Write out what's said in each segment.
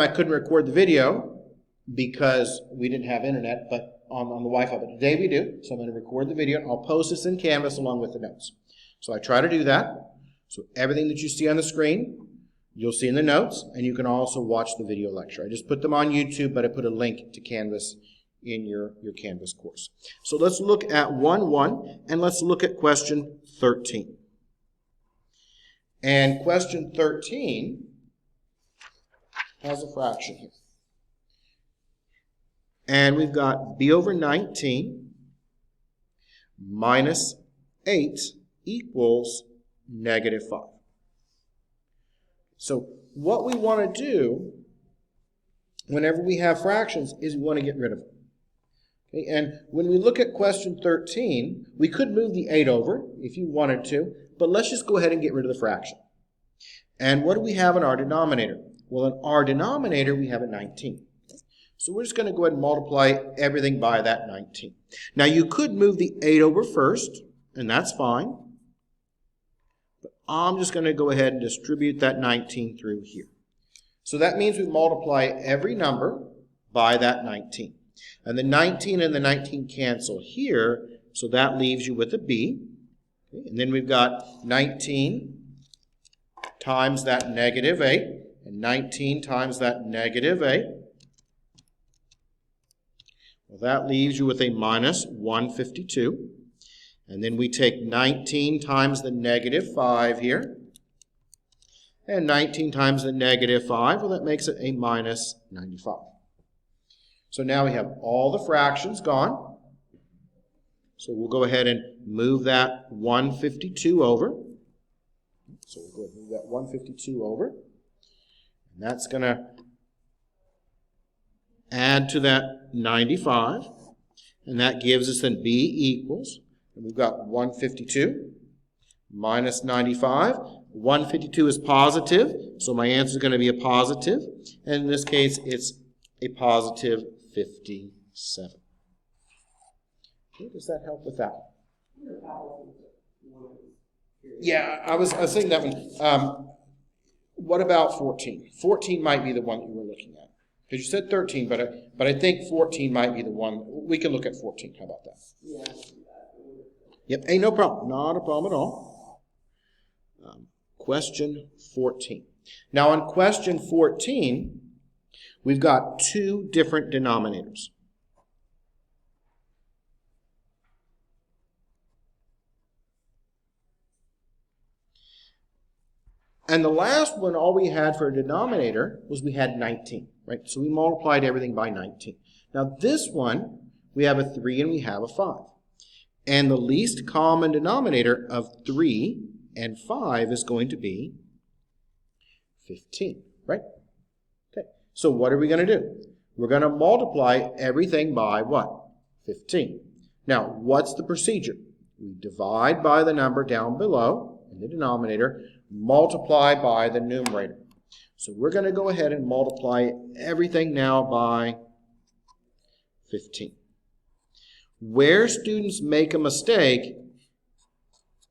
I couldn't record the video because we didn't have internet, but on the Wi-Fi, but today we do. So I'm going to record the video and I'll post this in Canvas along with the notes. So I try to do that. So everything that you see on the screen, you'll see in the notes, and you can also watch the video lecture. I just put them on YouTube, but I put a link to Canvas in your Canvas course. So let's look at 1.1, and let's look at question 13. And question 13 has a fraction here. And we've got b over 19 minus 8 equals negative 5. So what we want to do whenever we have fractions is we want to get rid of them. Okay? And when we look at question 13, we could move the 8 over if you wanted to, but let's just go ahead and get rid of the fraction. And what do we have in our denominator? Well, in our denominator, we have a 19. So we're just going to go ahead and multiply everything by that 19. Now, you could move the 8 over first, and that's fine. But I'm just going to go ahead and distribute that 19 through here. So that means we multiply every number by that 19. And the 19 and the 19 cancel here, so that leaves you with a b. Okay, and then we've got 19 times that negative 8, and 19 times that negative 8. Well, that leaves you with a minus 152. And then we take 19 times the negative 5 here. And 19 times the negative 5, well, that makes it a minus 95. So now we have all the fractions gone. So we'll go ahead and move that 152 over. So we'll go ahead and move that 152 over. And that's going to add to that 95. And that gives us then b equals, and we've got 152 minus 95. 152 is positive, so my answer is going to be a positive. And in this case, it's a positive 57. Okay, does that help with that? Yeah, I was thinking that one. What about 14? 14 might be the one that you were looking at. Because you said 13, but I think 14 might be the one. We can look at 14. How about that? Yeah. Yep, hey, no problem. Not a problem at all. Question 14. Now on question 14, we've got two different denominators. And the last one, all we had for a denominator was we had 19, right? So we multiplied everything by 19. Now this one, we have a 3 and we have a 5. And the least common denominator of 3 and 5 is going to be 15, right? Okay, so what are we going to do? We're going to multiply everything by what? 15. Now, what's the procedure? We divide by the number down below in the denominator, multiply by the numerator. So we're going to go ahead and multiply everything now by 15. Where students make a mistake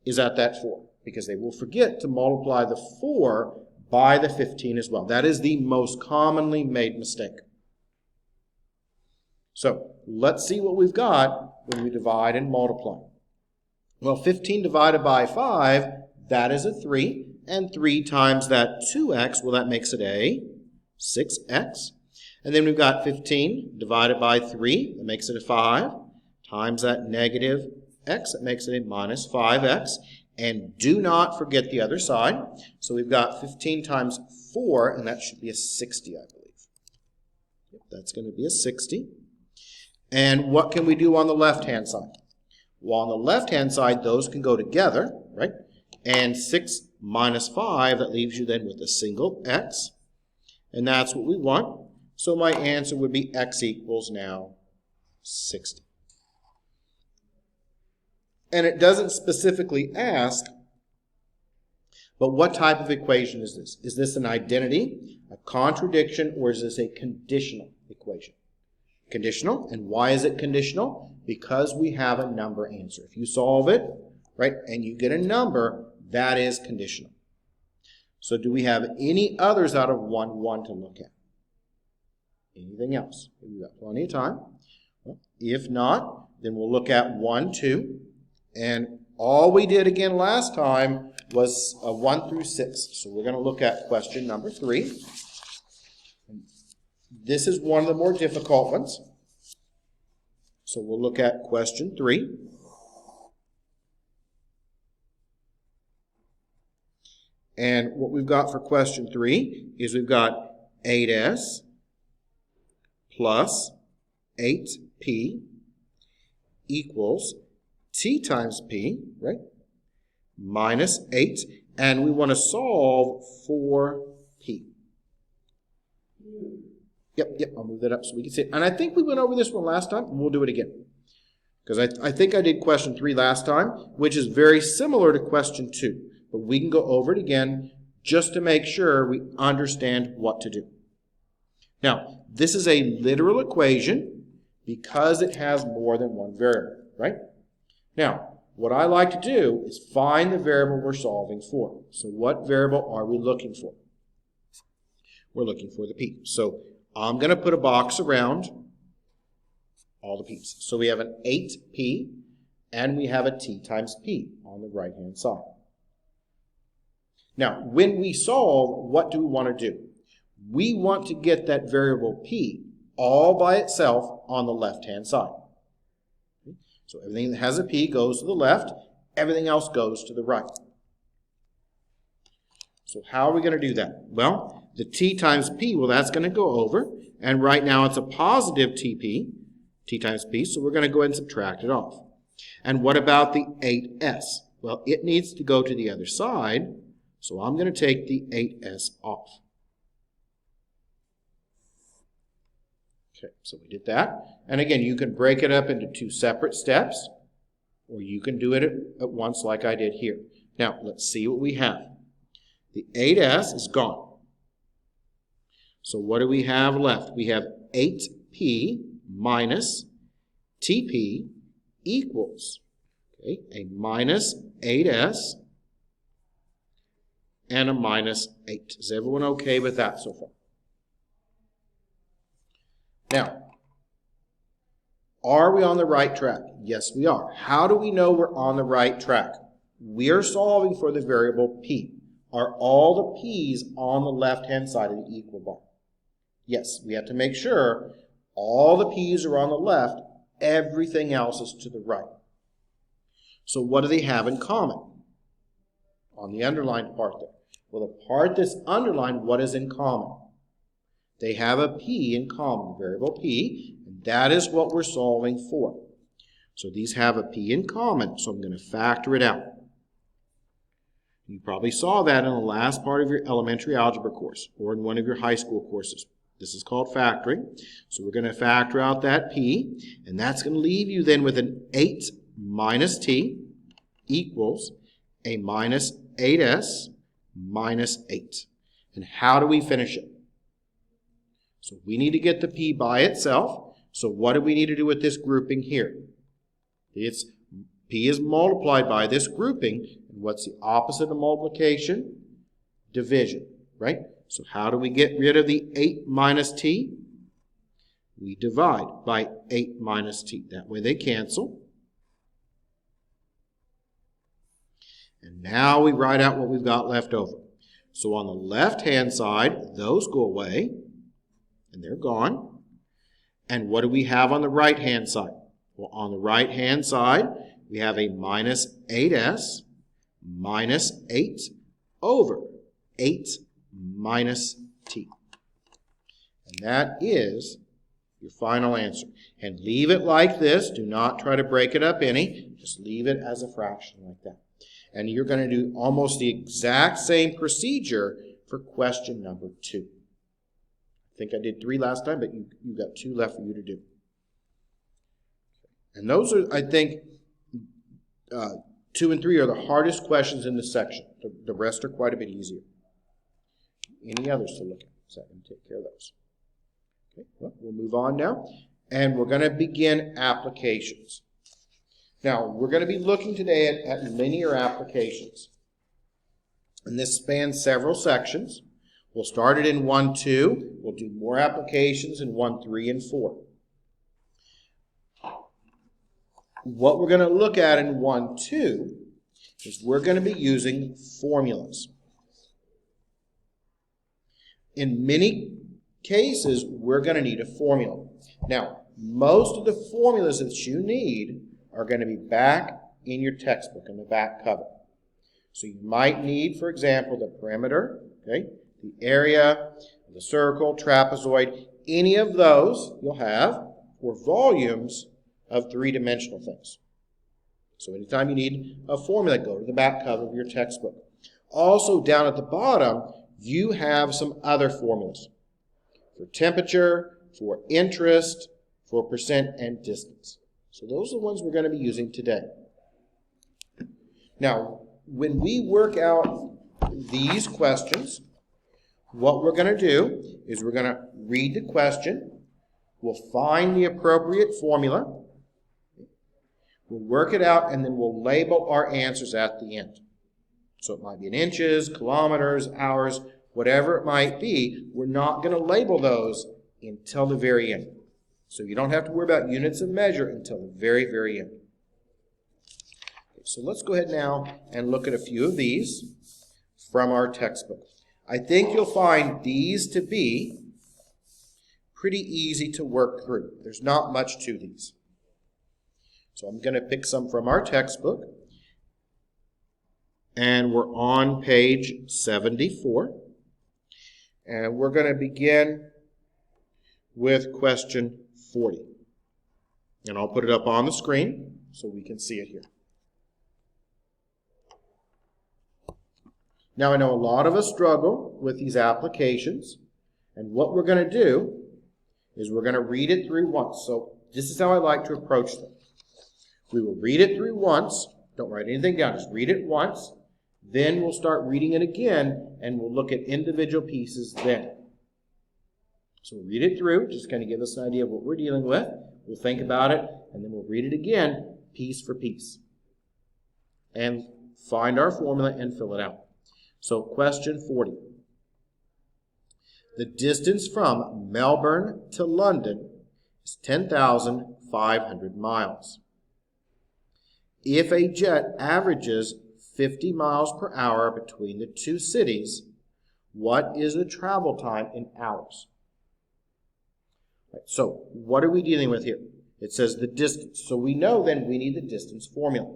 is at that 4, because they will forget to multiply the 4 by the 15 as well. That is the most commonly made mistake. So let's see what we've got when we divide and multiply. Well, 15 divided by 5, that is a 3. And 3 times that 2x, well, that makes it a 6x. And then we've got 15 divided by 3, that makes it a 5. Times that negative x, that makes it a minus 5x. And do not forget the other side. So we've got 15 times 4, and that should be a 60, I believe. Yep, that's going to be a 60. And what can we do on the left-hand side? Well, on the left-hand side, those can go together, right? And 6 minus 5, that leaves you then with a single x. And that's what we want. So my answer would be x equals now 60. And it doesn't specifically ask, but what type of equation is this? Is this an identity, a contradiction, or is this a conditional equation? Conditional. And why is it conditional? Because we have a number answer. If you solve it, right, and you get a number, that is conditional. So do we have any others out of 1, 1 to look at? Anything else? We've got plenty of time. Well, if not, then we'll look at 1, 2. And all we did again last time was 1 through 6. So we're going to look at question number 3. This is one of the more difficult ones. So we'll look at question 3. And what we've got for question 3 is we've got 8s plus 8p equals t times p, right, minus 8. And we want to solve for p. Yep, I'll move that up so we can see it. And I think we went over this one last time, and we'll do it again. Because I think I did question 3 last time, which is very similar to question 2. But we can go over it again just to make sure we understand what to do. Now, this is a literal equation because it has more than one variable, right? Now, what I like to do is find the variable we're solving for. So what variable are we looking for? We're looking for the p. So I'm going to put a box around all the p's. So we have an 8p and we have a t times p on the right-hand side. Now, when we solve, what do we want to do? We want to get that variable p all by itself on the left-hand side. Okay? So everything that has a p goes to the left, everything else goes to the right. So how are we going to do that? Well, the t times p, well, that's going to go over, and right now it's a positive tp, t times p, so we're going to go ahead and subtract it off. And what about the 8s? Well, it needs to go to the other side, so I'm going to take the 8s off. Okay, so we did that. And again, you can break it up into 2 separate steps, or you can do it at once like I did here. Now, let's see what we have. The 8s is gone. So what do we have left? We have 8p minus tp equals, okay, a minus 8s and a minus 8. Is everyone okay with that so far? Now, are we on the right track? Yes, we are. How do we know we're on the right track? We are solving for the variable p. Are all the p's on the left-hand side of the equal bar? Yes, we have to make sure all the p's are on the left, everything else is to the right. So what do they have in common? On the underlined part there. Well, the part that's underlined, what is in common? They have a p in common, the variable p, and that is what we're solving for. So these have a p in common, so I'm going to factor it out. You probably saw that in the last part of your elementary algebra course or in one of your high school courses. This is called factoring. So we're going to factor out that p, and that's going to leave you then with an 8 minus t equals a minus 8s minus 8. And how do we finish it? So we need to get the p by itself. So what do we need to do with this grouping here? It's p is multiplied by this grouping. And what's the opposite of multiplication? Division, right? So how do we get rid of the 8 minus t? We divide by 8 minus t. That way they cancel. And now we write out what we've got left over. So on the left-hand side, those go away, and they're gone. And what do we have on the right-hand side? Well, on the right-hand side, we have a minus 8s minus 8 over 8 minus t. And that is your final answer. And leave it like this. Do not try to break it up any. Just leave it as a fraction like that. And you're going to do almost the exact same procedure for question number 2. I think I did 3 last time, but you got 2 left for you to do. And those are, I think, 2 and 3 are the hardest questions in this section. The rest are quite a bit easier. Any others to look at? So I can take care of those. Okay, well, we'll move on now. And we're going to begin applications. Now, we're going to be looking today at linear applications. And this spans several sections. We'll start it in 1, 2. We'll do more applications in 1, 3, and 4. What we're going to look at in 1, 2 is we're going to be using formulas. In many cases, we're going to need a formula. Now, most of the formulas that you need are going to be back in your textbook, in the back cover. So you might need, for example, the perimeter, okay, the area, the circle, trapezoid, any of those you'll have for volumes of three-dimensional things. So anytime you need a formula, go to the back cover of your textbook. Also, down at the bottom, you have some other formulas for temperature, for interest, for percent, and distance. So those are the ones we're going to be using today. Now, when we work out these questions, what we're going to do is we're going to read the question, we'll find the appropriate formula, we'll work it out, and then we'll label our answers at the end. So it might be in inches, kilometers, hours, whatever it might be. We're not going to label those until the very end. So you don't have to worry about units of measure until the very, very end. So let's go ahead now and look at a few of these from our textbook. I think you'll find these to be pretty easy to work through. There's not much to these. So I'm going to pick some from our textbook. And we're on page 74. And we're going to begin with question 40. And I'll put it up on the screen so we can see it here. Now, I know a lot of us struggle with these applications, and what we're going to do is we're going to read it through once. So this is how I like to approach them. We will read it through once. Don't write anything down. Just read it once. Then we'll start reading it again, and we'll look at individual pieces then. So we'll read it through, just kind of give us an idea of what we're dealing with. We'll think about it, and then we'll read it again, piece for piece. And find our formula and fill it out. So question 40. The distance from Melbourne to London is 10,500 miles. If a jet averages 50 miles per hour between the two cities, what is the travel time in hours? Right, so what are we dealing with here? It says the distance. So we know then we need the distance formula.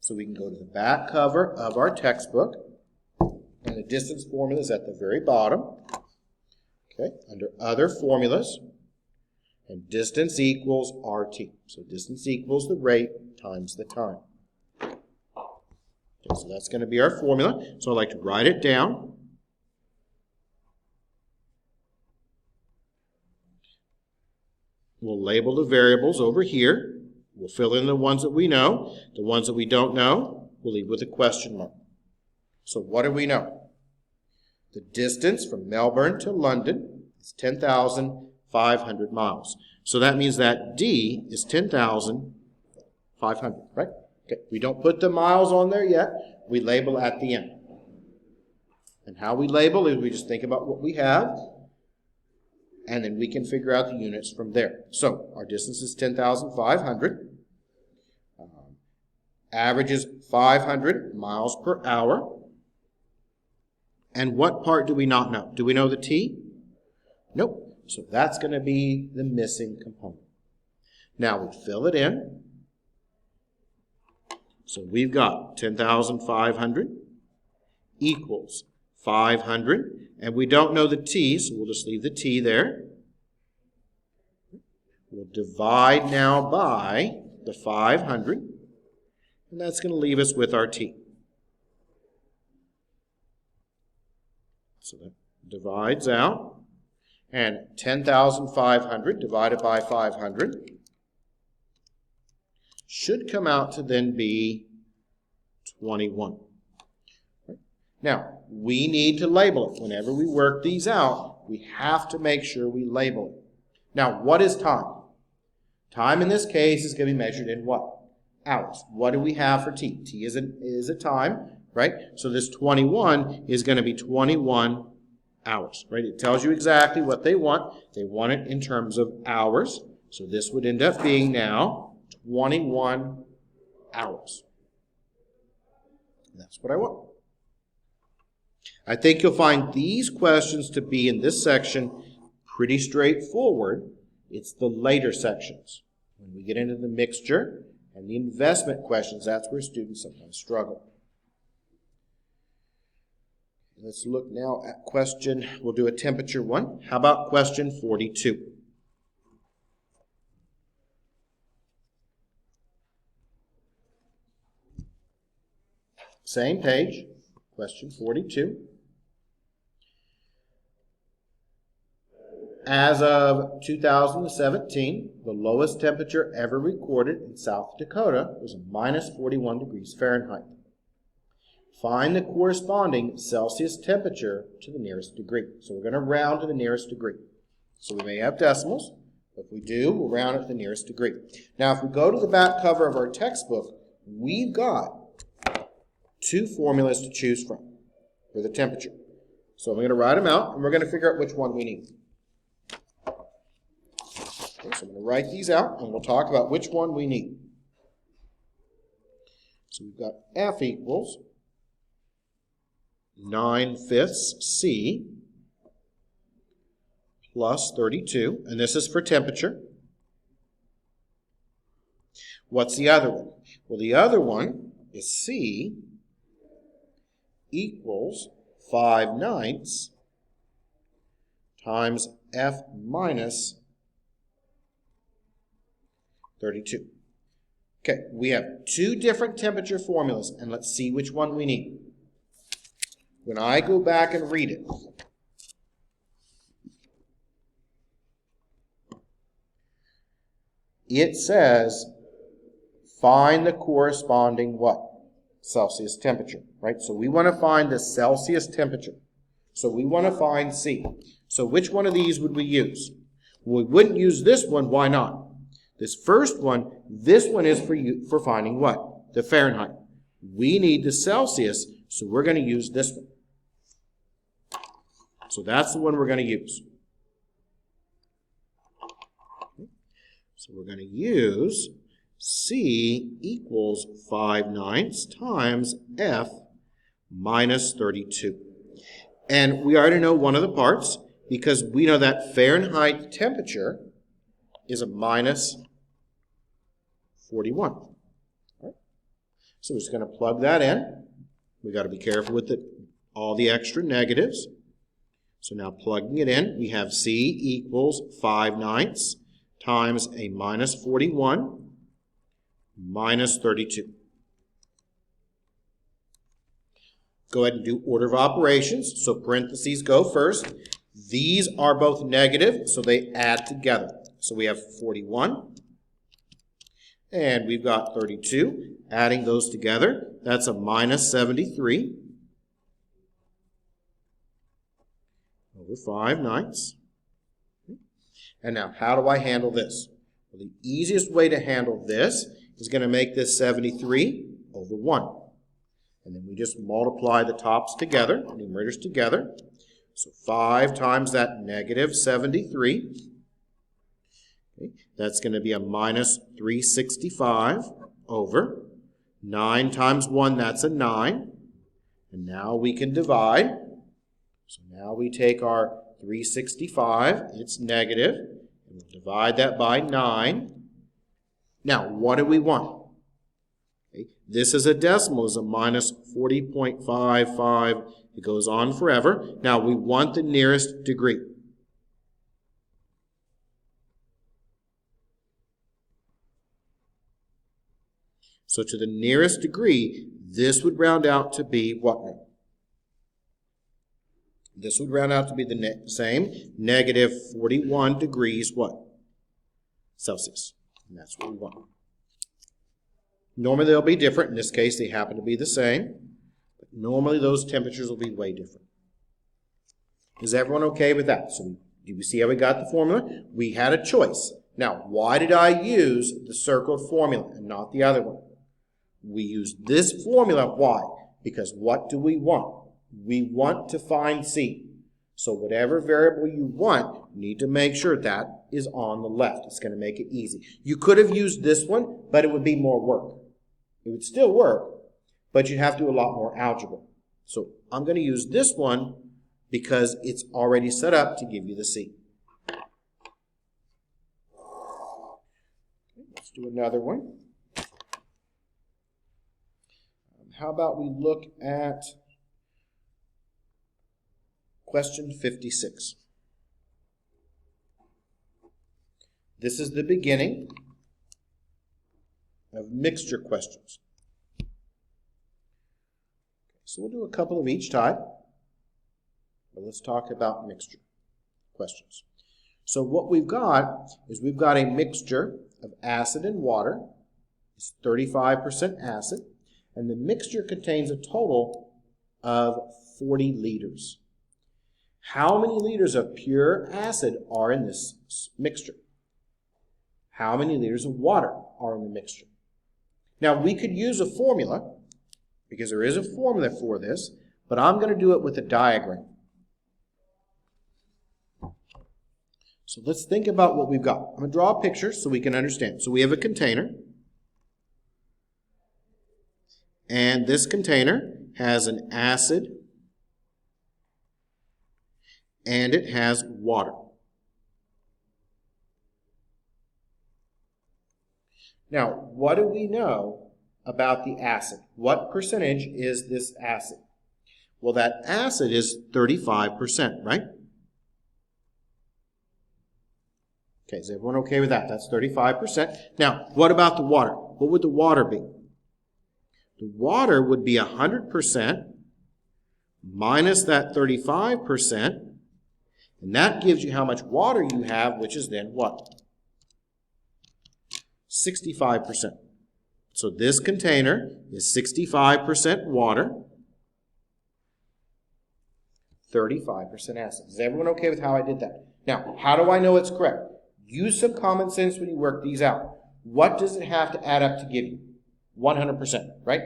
So we can go to the back cover of our textbook. And the distance formula is at the very bottom, okay, under other formulas, and distance equals RT. So distance equals the rate times the time. Okay, so that's going to be our formula. So I'd like to write it down. We'll label the variables over here. We'll fill in the ones that we know. The ones that we don't know, we'll leave with a question mark. So what do we know? The distance from Melbourne to London is 10,500 miles. So that means that D is 10,500, right? Okay. We don't put the miles on there yet. We label at the end. And how we label is we just think about what we have, and then we can figure out the units from there. So our distance is 10,500. Average is 500 miles per hour. And what part do we not know? Do we know the T? Nope. So that's going to be the missing component. Now we fill it in. So we've got 10,500 equals 500. And we don't know the T, so we'll just leave the T there. We'll divide now by the 500. And that's going to leave us with our T. So that divides out, and 10,500 divided by 500 should come out to then be 21. Right? Now, we need to label it. Whenever we work these out, we have to make sure we label it. Now, what is time? Time in this case is going to be measured in what? Hours. What do we have for T? T is a time. Right? So this 21 is going to be 21 hours, right? It tells you exactly what they want. They want it in terms of hours. So this would end up being now 21 hours. And that's what I want. I think you'll find these questions to be in this section pretty straightforward. It's the later sections. When we get into the mixture and the investment questions, that's where students sometimes struggle. Let's look now at question, we'll do a temperature one. How about question 42? Same page, question 42. As of 2017, the lowest temperature ever recorded in South Dakota was minus 41 degrees Fahrenheit. Find the corresponding Celsius temperature to the nearest degree. So we're going to round to the nearest degree. So we may have decimals. If we do, we'll round it to the nearest degree. Now, if we go to the back cover of our textbook, we've got two formulas to choose from for the temperature. So I'm going to write them out, and we're going to figure out which one we need. Okay, so I'm going to write these out, and we'll talk about which one we need. So we've got F equals 9/5 C plus 32, and this is for temperature. What's the other one? Well, the other one is C equals 5/9 times F minus 32. Okay, we have two different temperature formulas, and let's see which one we need. When I go back and read it, it says, find the corresponding what? Celsius temperature, right? So we want to find the Celsius temperature. So we want to find C. So which one of these would we use? Well, we wouldn't use this one. Why not? This first one, this one is for finding what? The Fahrenheit. We need the Celsius, so we're going to use this one. So that's the one we're going to use. So we're going to use C equals 5/9 times F minus 32. And we already know one of the parts because we know that Fahrenheit temperature is a minus 41. Right? So we're just going to plug that in. We've got to be careful with all the extra negatives. So now plugging it in, we have C equals 5/9 times a minus 41 minus 32. Go ahead and do order of operations. So parentheses go first. These are both negative, so they add together. So we have 41, and we've got 32. Adding those together, that's a minus 73 over 5/9. And now, how do I handle this? Well, the easiest way to handle this is going to make this 73 over 1. And then we just multiply the tops together, the numerators together. So 5 times that negative 73. Okay, that's going to be a minus 365 over 9 times 1, that's a 9. And now we can divide. So now we take our 365, it's negative, and we'll divide that by 9. Now, what do we want? Okay, this is a decimal, it's a minus 40.55. It goes on forever. Now, we want the nearest degree. So to the nearest degree, this would round out to be what now? This would round out to be the same, negative 41 degrees what? Celsius. And that's what we want. Normally they'll be different. In this case, they happen to be the same. But normally those temperatures will be way different. Is everyone okay with that? So do we see how we got the formula? We had a choice. Now, why did I use the circled formula and not the other one? We used this formula. Why? Because what do we want? We want to find C. So whatever variable you want, you need to make sure that is on the left. It's going to make it easy. You could have used this one, but it would be more work. It would still work, but you'd have to do a lot more algebra. So I'm going to use this one because it's already set up to give you the C. Let's do another one. How about we look at question 56. This is the beginning of mixture questions. So we'll do a couple of each type, but let's talk about mixture questions. So what we've got is we've got a mixture of acid and water. It's 35% acid, and the mixture contains a total of 40 liters. How many liters of pure acid are in this mixture? How many liters of water are in the mixture? Now, we could use a formula, because there is a formula for this, but I'm going to do it with a diagram. So let's think about what we've got. I'm going to draw a picture so we can understand. So we have a container, and this container has an acid, and it has water. Now, what do we know about the acid? What percentage is this acid? Well, that acid is 35%, right? Okay, is everyone okay with that? That's 35%. Now, what about the water? What would the water be? The water would be 100% minus that 35%, and that gives you how much water you have, which is then what? 65%. So this container is 65% water, 35% acid. Is everyone okay with how I did that? Now, how do I know it's correct? Use some common sense when you work these out. What does it have to add up to give you? 100%, right?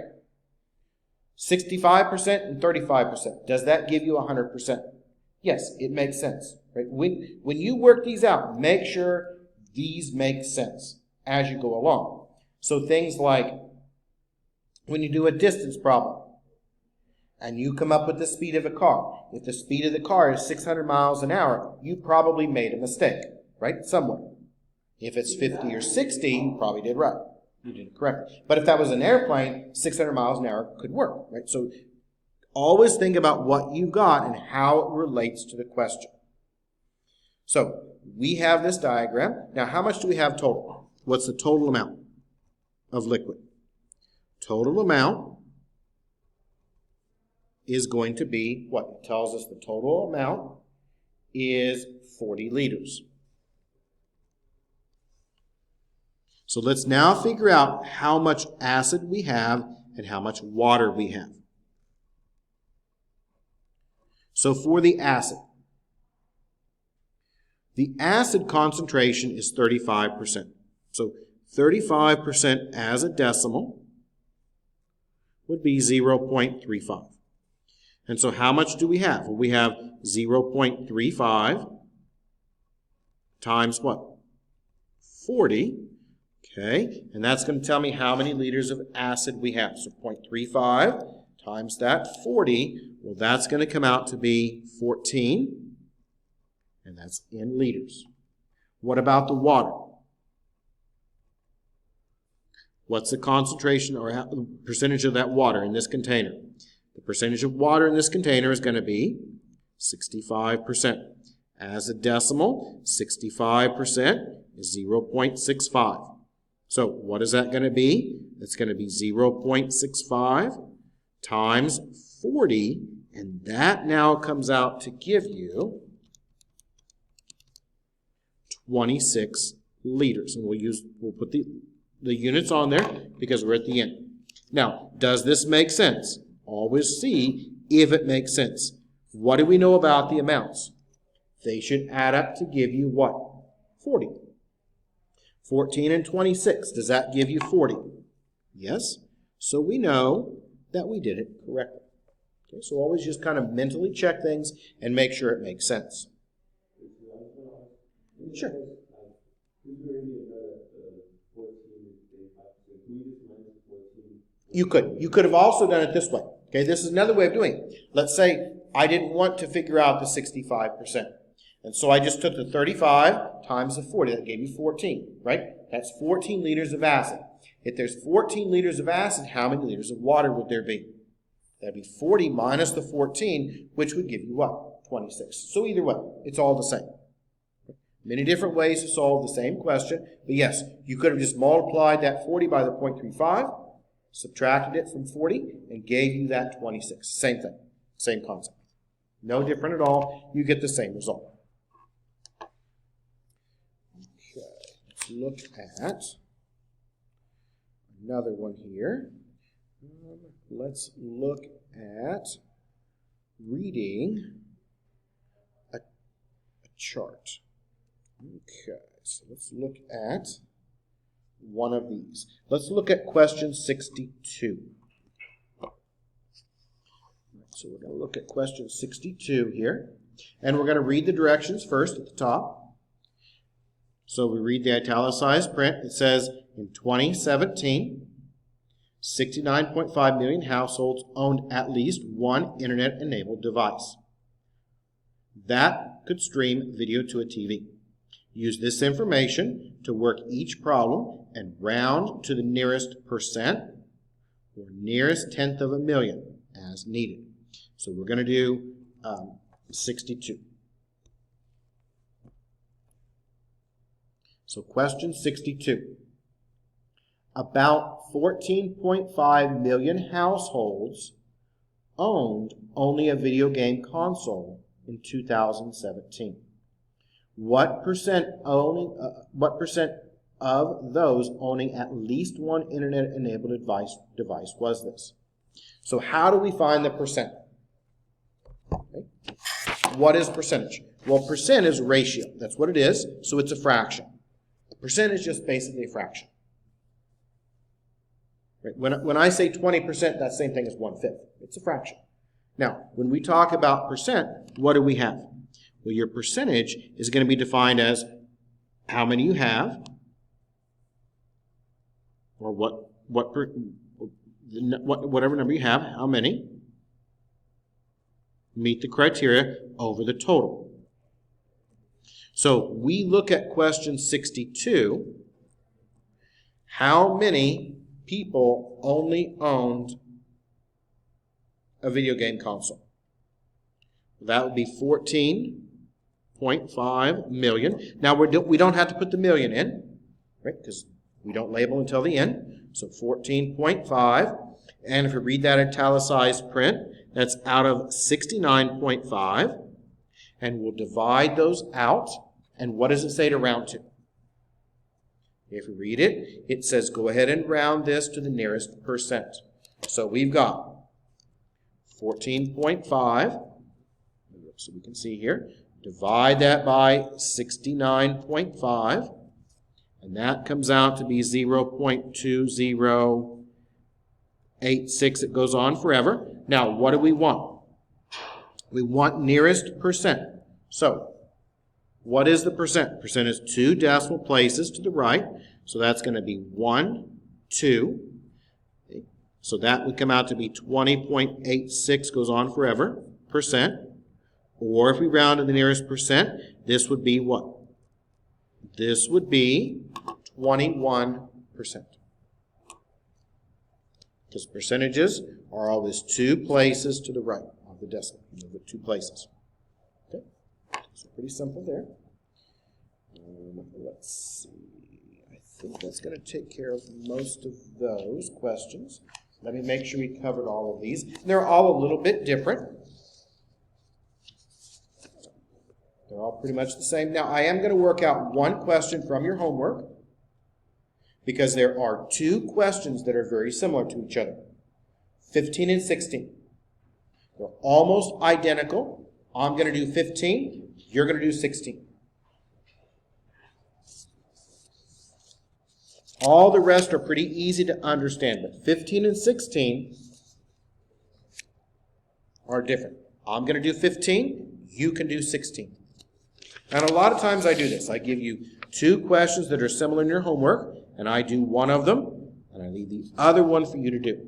65% and 35%. Does that give you 100%? Yes, it makes sense. Right? When you work these out, make sure these make sense as you go along. So things like when you do a distance problem and you come up with the speed of a car. If the speed of the car is 600 miles an hour, you probably made a mistake, right? Somewhere. If it's 50 or 60, you probably did right. You did it correctly. But if that was an airplane, 600 miles an hour could work, right? So always think about what you've got and how it relates to the question. So we have this diagram. Now, how much do we have total? What's the total amount of liquid? Total amount is going to be what? It tells us the total amount is 40 liters. So let's now figure out how much acid we have and how much water we have. So for the acid concentration is 35%. So 35% as a decimal would be 0.35. And so how much do we have? Well, we have 0.35 times what? 40. Okay, and that's going to tell me how many liters of acid we have. So 0.35 times that 40, well, that's going to come out to be 14, and that's in liters. What about the water? What's the concentration or the percentage of that water in this container? The percentage of water in this container is going to be 65%. As a decimal, 65% is 0.65. So what is that going to be? It's going to be 0.65 times 40, and that now comes out to give you 26 liters. And we'll put the units on there because we're at the end. Now, does this make sense? Always see if it makes sense. What do we know about the amounts? They should add up to give you what? 40. 14 and 26. Does that give you 40? Yes. So we know that we did it correctly. Okay, so always just kind of mentally check things and make sure it makes sense. Sure. You could have also done it this way. Okay, this is another way of doing it. Let's say I didn't want to figure out the 65%. And so I just took the 35 times the 40. That gave me 14, right? That's 14 liters of acid. If there's 14 liters of acid, how many liters of water would there be? That'd be 40 minus the 14, which would give you what? 26. So either way, it's all the same. Many different ways to solve the same question. But yes, you could have just multiplied that 40 by the 0.35, subtracted it from 40, and gave you that 26. Same thing. Same concept. No different at all. You get the same result. Okay, let's look at another one here. Let's look at reading a chart. Okay, so let's look at one of these. Let's look at question 62. So we're going to look at question 62 here. And we're going to read the directions first at the top. So we read the italicized print. It says, in 2017, 69.5 million households owned at least one internet-enabled device that could stream video to a TV. Use this information to work each problem and round to the nearest percent or nearest tenth of a million as needed. So we're going to do 62. So question 62. About 14.5 million households owned only a video game console in 2017. What percent of those owning at least one internet-enabled device was this? So how do we find the percent? Okay. What is percentage? Well, percent is ratio. That's what it is. So it's a fraction. A percent is just basically a fraction. Right? When I say 20%, that's the same thing as 1/5. It's a fraction. Now, when we talk about percent, what do we have? Well, your percentage is going to be defined as how many you have, or whatever number you have, how many meet the criteria over the total. So we look at question 62. How many people only owned a video game console? That would be 14.5 million. Now we don't have to put the million in, right? Because we don't label until the end. So 14.5. And if we read that italicized print, that's out of 69.5. And we'll divide those out. And what does it say to round to? If we read it, it says go ahead and round this to the nearest percent. So we've got 14.5. So we can see here. Divide that by 69.5. And that comes out to be 0.2086. It goes on forever. Now, what do we want? We want nearest percent. So, what is the percent? Percent is 2 decimal places to the right. So that's going to be 1, 2. Okay. So that would come out to be 20.86, goes on forever, percent. Or if we round to the nearest percent, this would be what? This would be 21%. Because percentages are always 2 places to the right of the decimal. Move it 2 places. Okay, so pretty simple there. Let's see. I think that's going to take care of most of those questions. Let me make sure we covered all of these. They're all a little bit different. They're all pretty much the same. Now, I am going to work out one question from your homework because there are 2 questions that are very similar to each other. 15 and 16. They're almost identical. I'm going to do 15. You're going to do 16. All the rest are pretty easy to understand, but 15 and 16 are different. I'm going to do 15. You can do 16. And a lot of times I do this. I give you two questions that are similar in your homework, and I do one of them, and I leave the other one for you to do.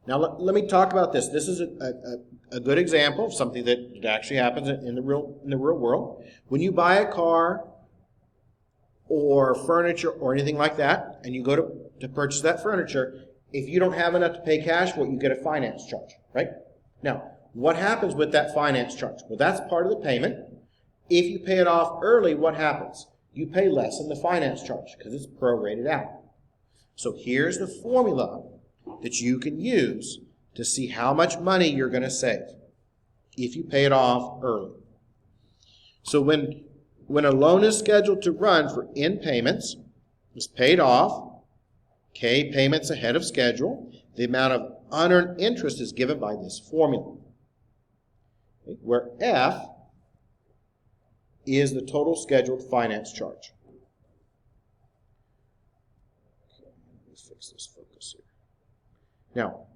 Now let me talk about this. This is a good example of something that actually happens in the real world. When you buy a car or furniture or anything like that, and you go to purchase that furniture, if you don't have enough to pay cash for it, you get a finance charge, right? Now, what happens with that finance charge? Well, that's part of the payment. If you pay it off early, what happens? You pay less in the finance charge because it's prorated out. So here's the formula that you can use to see how much money you're going to save if you pay it off early. So when a loan is scheduled to run for N payments, it's paid off, K payments ahead of schedule, the amount of unearned interest is given by this formula, okay, where F is the total scheduled finance charge. Okay, let me fix this focus here. Now,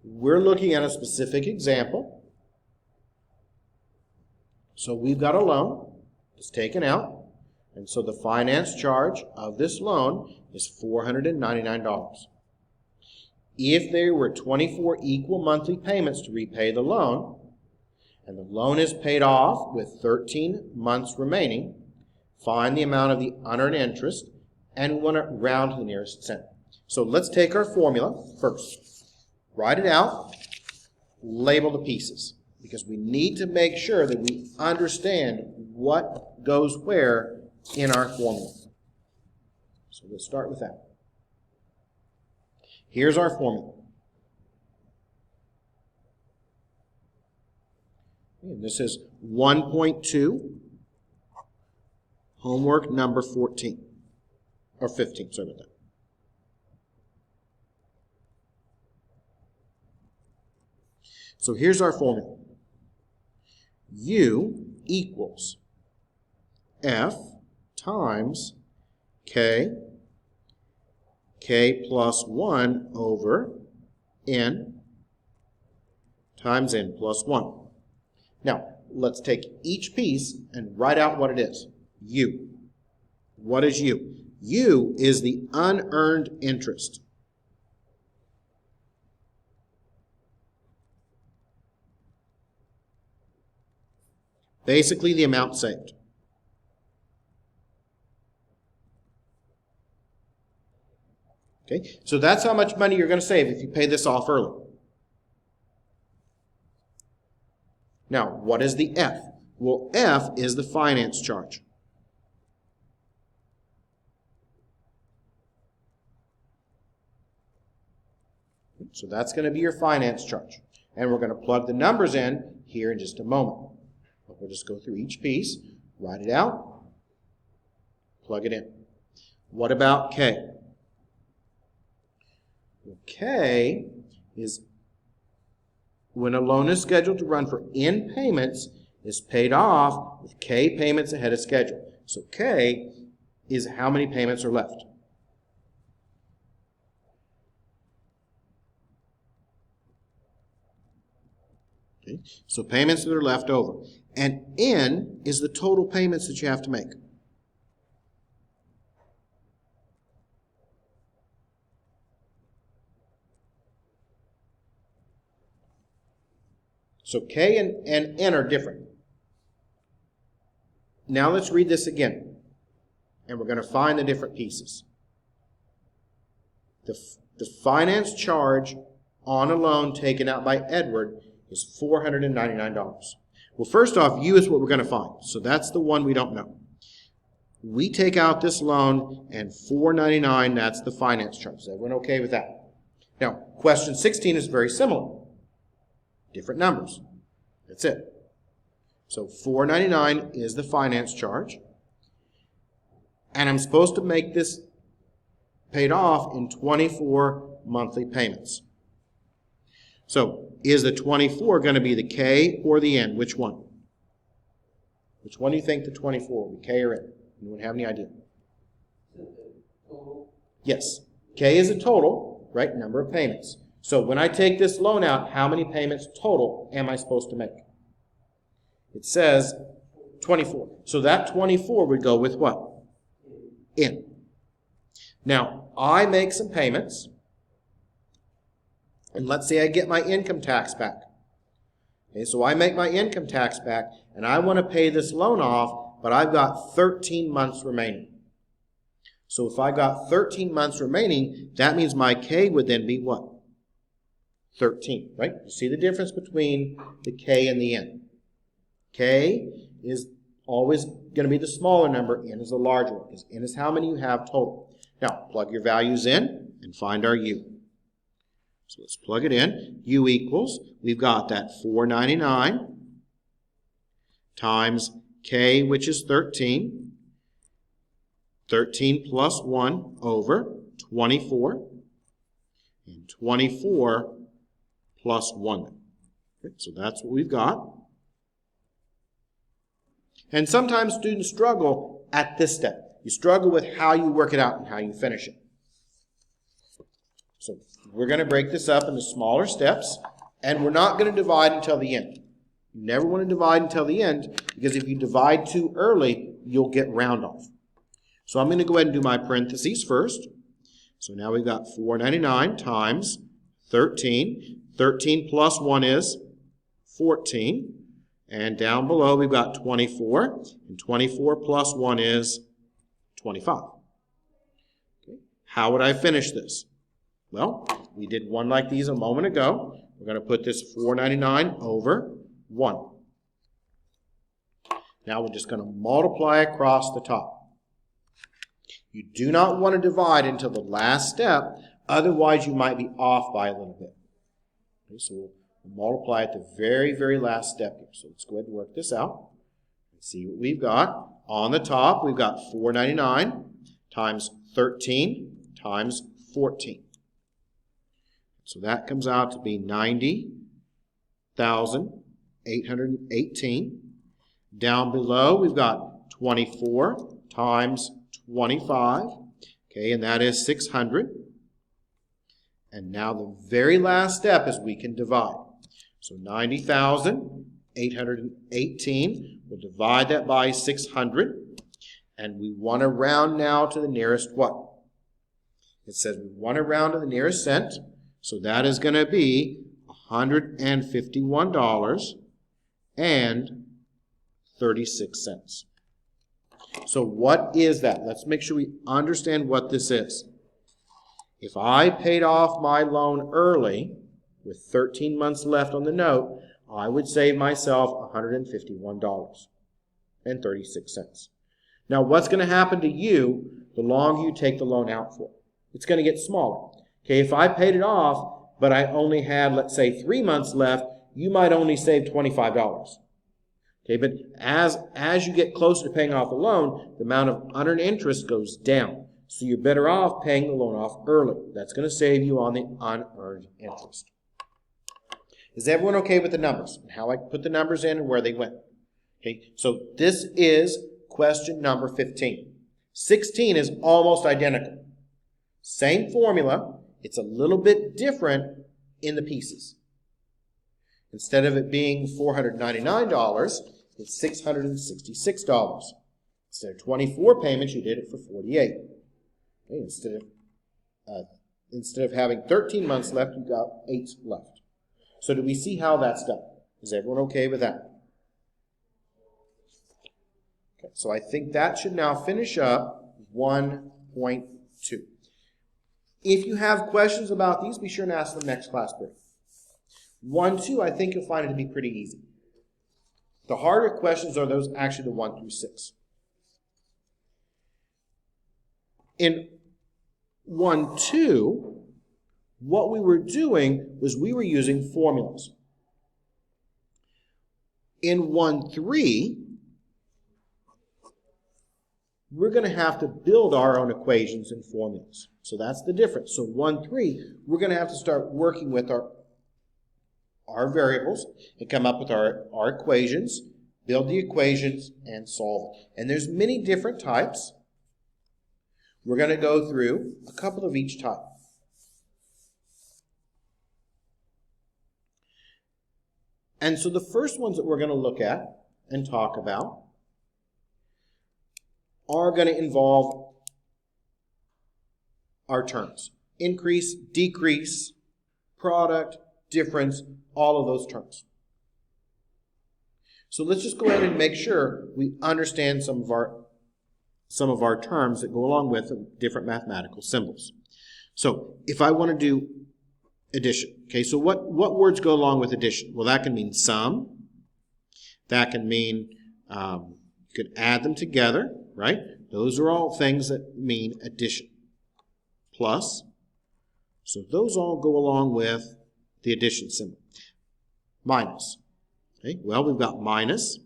we're looking at a specific example. So we've got a loan that's taken out, and so the finance charge of this loan is $499. If there were 24 equal monthly payments to repay the loan, and the loan is paid off with 13 months remaining, find the amount of the unearned interest, and we want to round to the nearest cent. So let's take our formula first. Write it out, label the pieces, because we need to make sure that we understand what goes where in our formula. So let's start with that. Here's our formula. And this is 1.2, homework number 14, or 15, sorry about that. So here's our formula. U equals F times K plus 1 over N times N plus 1. Now, let's take each piece and write out what it is. U. What is U? U is the unearned interest. Basically, the amount saved. Okay, so that's how much money you're going to save if you pay this off early. Now, what is the F? Well, F is the finance charge. So that's going to be your finance charge. And we're going to plug the numbers in here in just a moment. But we'll just go through each piece, write it out, plug it in. What about K? Well, K is when a loan is scheduled to run for N payments, is paid off with K payments ahead of schedule. So K is how many payments are left. Okay, so payments that are left over. And N is the total payments that you have to make. So K and N are different. Now let's read this again. And we're going to find the different pieces. The finance charge on a loan taken out by Edward is $499. Well, first off, U is what we're going to find. So that's the one we don't know. We take out this loan, and $499, that's the finance charge. Is everyone okay with that? Now, question 16 is very similar. Different numbers. That's it. So $499 is the finance charge. And I'm supposed to make this paid off in 24 monthly payments. So is the 24 going to be the K or the N? Which one? Which one do you think the 24 will be, K or N? Anyone have any idea? Total. Yes. K is a total, right? Number of payments. So when I take this loan out, how many payments total am I supposed to make? It says 24. So that 24 would go with what? In. Now, I make some payments, and let's say I get my income tax back. Okay, so I make my income tax back, and I want to pay this loan off, but I've got 13 months remaining. So if I got 13 months remaining, that means my K would then be what? 13, right? You see the difference between the K and the N. K is always going to be the smaller number, N is the larger one, because N is how many you have total. Now, plug your values in and find our U. So let's plug it in. U equals, we've got that $4.99 times K, which is 13. 13 plus 1 over 24. And 24 plus 1. Okay, so that's what we've got. And sometimes students struggle at this step. You struggle with how you work it out and how you finish it. So we're going to break this up into smaller steps, and we're not going to divide until the end. You never want to divide until the end, because if you divide too early, you'll get round off. So I'm going to go ahead and do my parentheses first. So now we've got $4.99 times 13. 13 plus 1 is 14. And down below we've got 24. And 24 plus 1 is 25. Okay. How would I finish this? Well, we did one like these a moment ago. We're going to put this $4.99 over 1. Now we're just going to multiply across the top. You do not want to divide until the last step, otherwise you might be off by a little bit. Okay, so we'll multiply at the very, very last step here. So let's go ahead and work this out and see what we've got. On the top, we've got $4.99 times 13 times 14. So that comes out to be $90,818. Down below, we've got 24 times 25. Okay, and that is 600. And now the very last step is we can divide. So 90,818. We'll divide that by 600. And we want to round now to the nearest what? It says we want to round to the nearest cent. So that is going to be $151.36. So what is that? Let's make sure we understand what this is. If I paid off my loan early with 13 months left on the note, I would save myself $151.36. Now, what's going to happen to you the longer you take the loan out for? It's going to get smaller. Okay, if I paid it off, but I only had, let's say, 3 months left, you might only save $25. Okay, but as you get closer to paying off the loan, the amount of unearned interest goes down. So you're better off paying the loan off early. That's going to save you on the unearned interest. Is everyone okay with the numbers and how I put the numbers in and where they went? Okay, so this is question number 15. 16 is almost identical. Same formula. It's a little bit different in the pieces. Instead of it being $499, it's $666. Instead of 24 payments, you did it for 48. Okay, instead of having 13 months left, you got 8 left. So do we see how that's done? Is everyone okay with that? Okay, so I think that should now finish up 1.2. If you have questions about these, be sure to ask them next class break. 1-2, I think you'll find it to be pretty easy. The harder questions are those actually the 1 through 6. In 1-2, what we were doing was we were using formulas. In 1-3, we're going to have to build our own equations and formulas. So that's the difference. So 1-3, we're going to have to start working with our variables and come up with our equations, build the equations, and solve it. And there's many different types. We're going to go through a couple of each type. And so the first ones that we're going to look at and talk about are going to involve our terms. Increase, decrease, product, difference, all of those terms. So let's just go ahead and make sure we understand some of our terms that go along with different mathematical symbols. So if I want to do addition, okay, so what words go along with addition? Well, that can mean sum. That can mean you could add them together, right? Those are all things that mean addition. Plus, so those all go along with the addition symbol. Minus. Okay, well, we've got minus.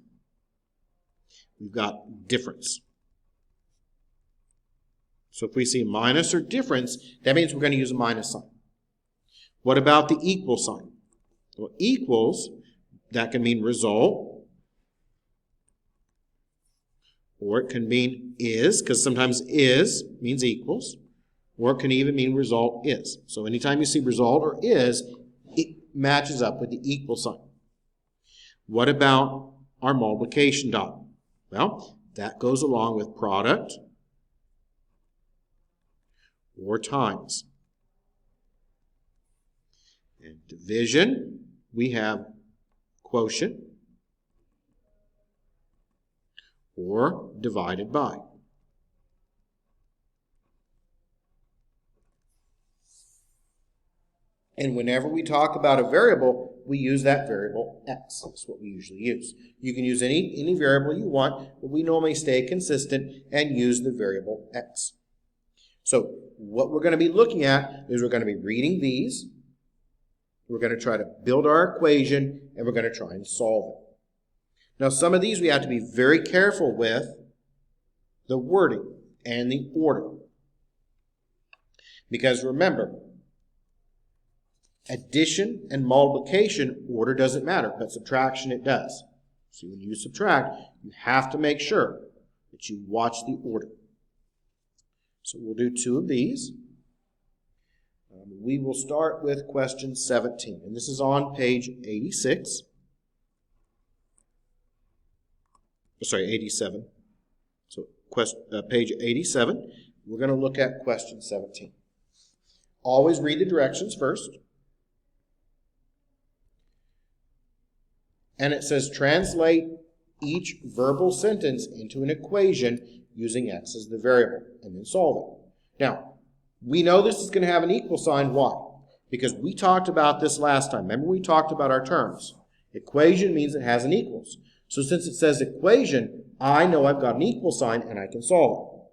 We've got difference. So if we see minus or difference, that means we're going to use a minus sign. What about the equal sign? Well, equals, that can mean result, or it can mean is, because sometimes is means equals, or it can even mean result is. So anytime you see result or is, it matches up with the equal sign. What about our multiplication dot? Well, that goes along with product or times. And division, we have quotient or divided by. And whenever we talk about a variable, we use that variable x. That's what we usually use. You can use any variable you want, but we normally stay consistent and use the variable x. So what we're going to be looking at is we're going to be reading these. We're going to try to build our equation, and we're going to try and solve it. Now, some of these we have to be very careful with the wording and the order. Because remember, addition and multiplication, order doesn't matter, but subtraction it does. So when you subtract, you have to make sure that you watch the order. So we'll do two of these. We will start with question 17, and this is on page 86. Sorry, 87. So page 87, we're going to look at question 17. Always read the directions first. And it says, translate each verbal sentence into an equation using x as the variable, and then solve it. Now, we know this is going to have an equal sign. Why? Because we talked about this last time. Remember, we talked about our terms. Equation means it has an equals. So since it says equation, I know I've got an equal sign and I can solve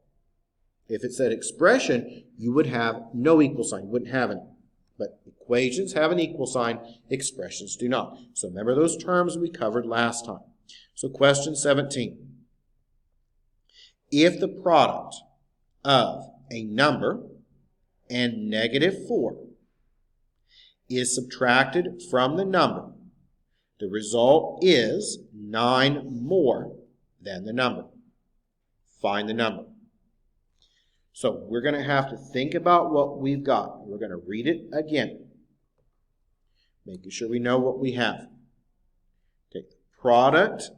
it. If it said expression, you would have no equal sign. You wouldn't have any. But equations have an equal sign, expressions do not. So remember those terms we covered last time. So question 17. If the product of a number and -4 is subtracted from the number, the result is 9 more than the number. Find the number. So we're going to have to think about what we've got. We're going to read it again, making sure we know what we have. Okay, product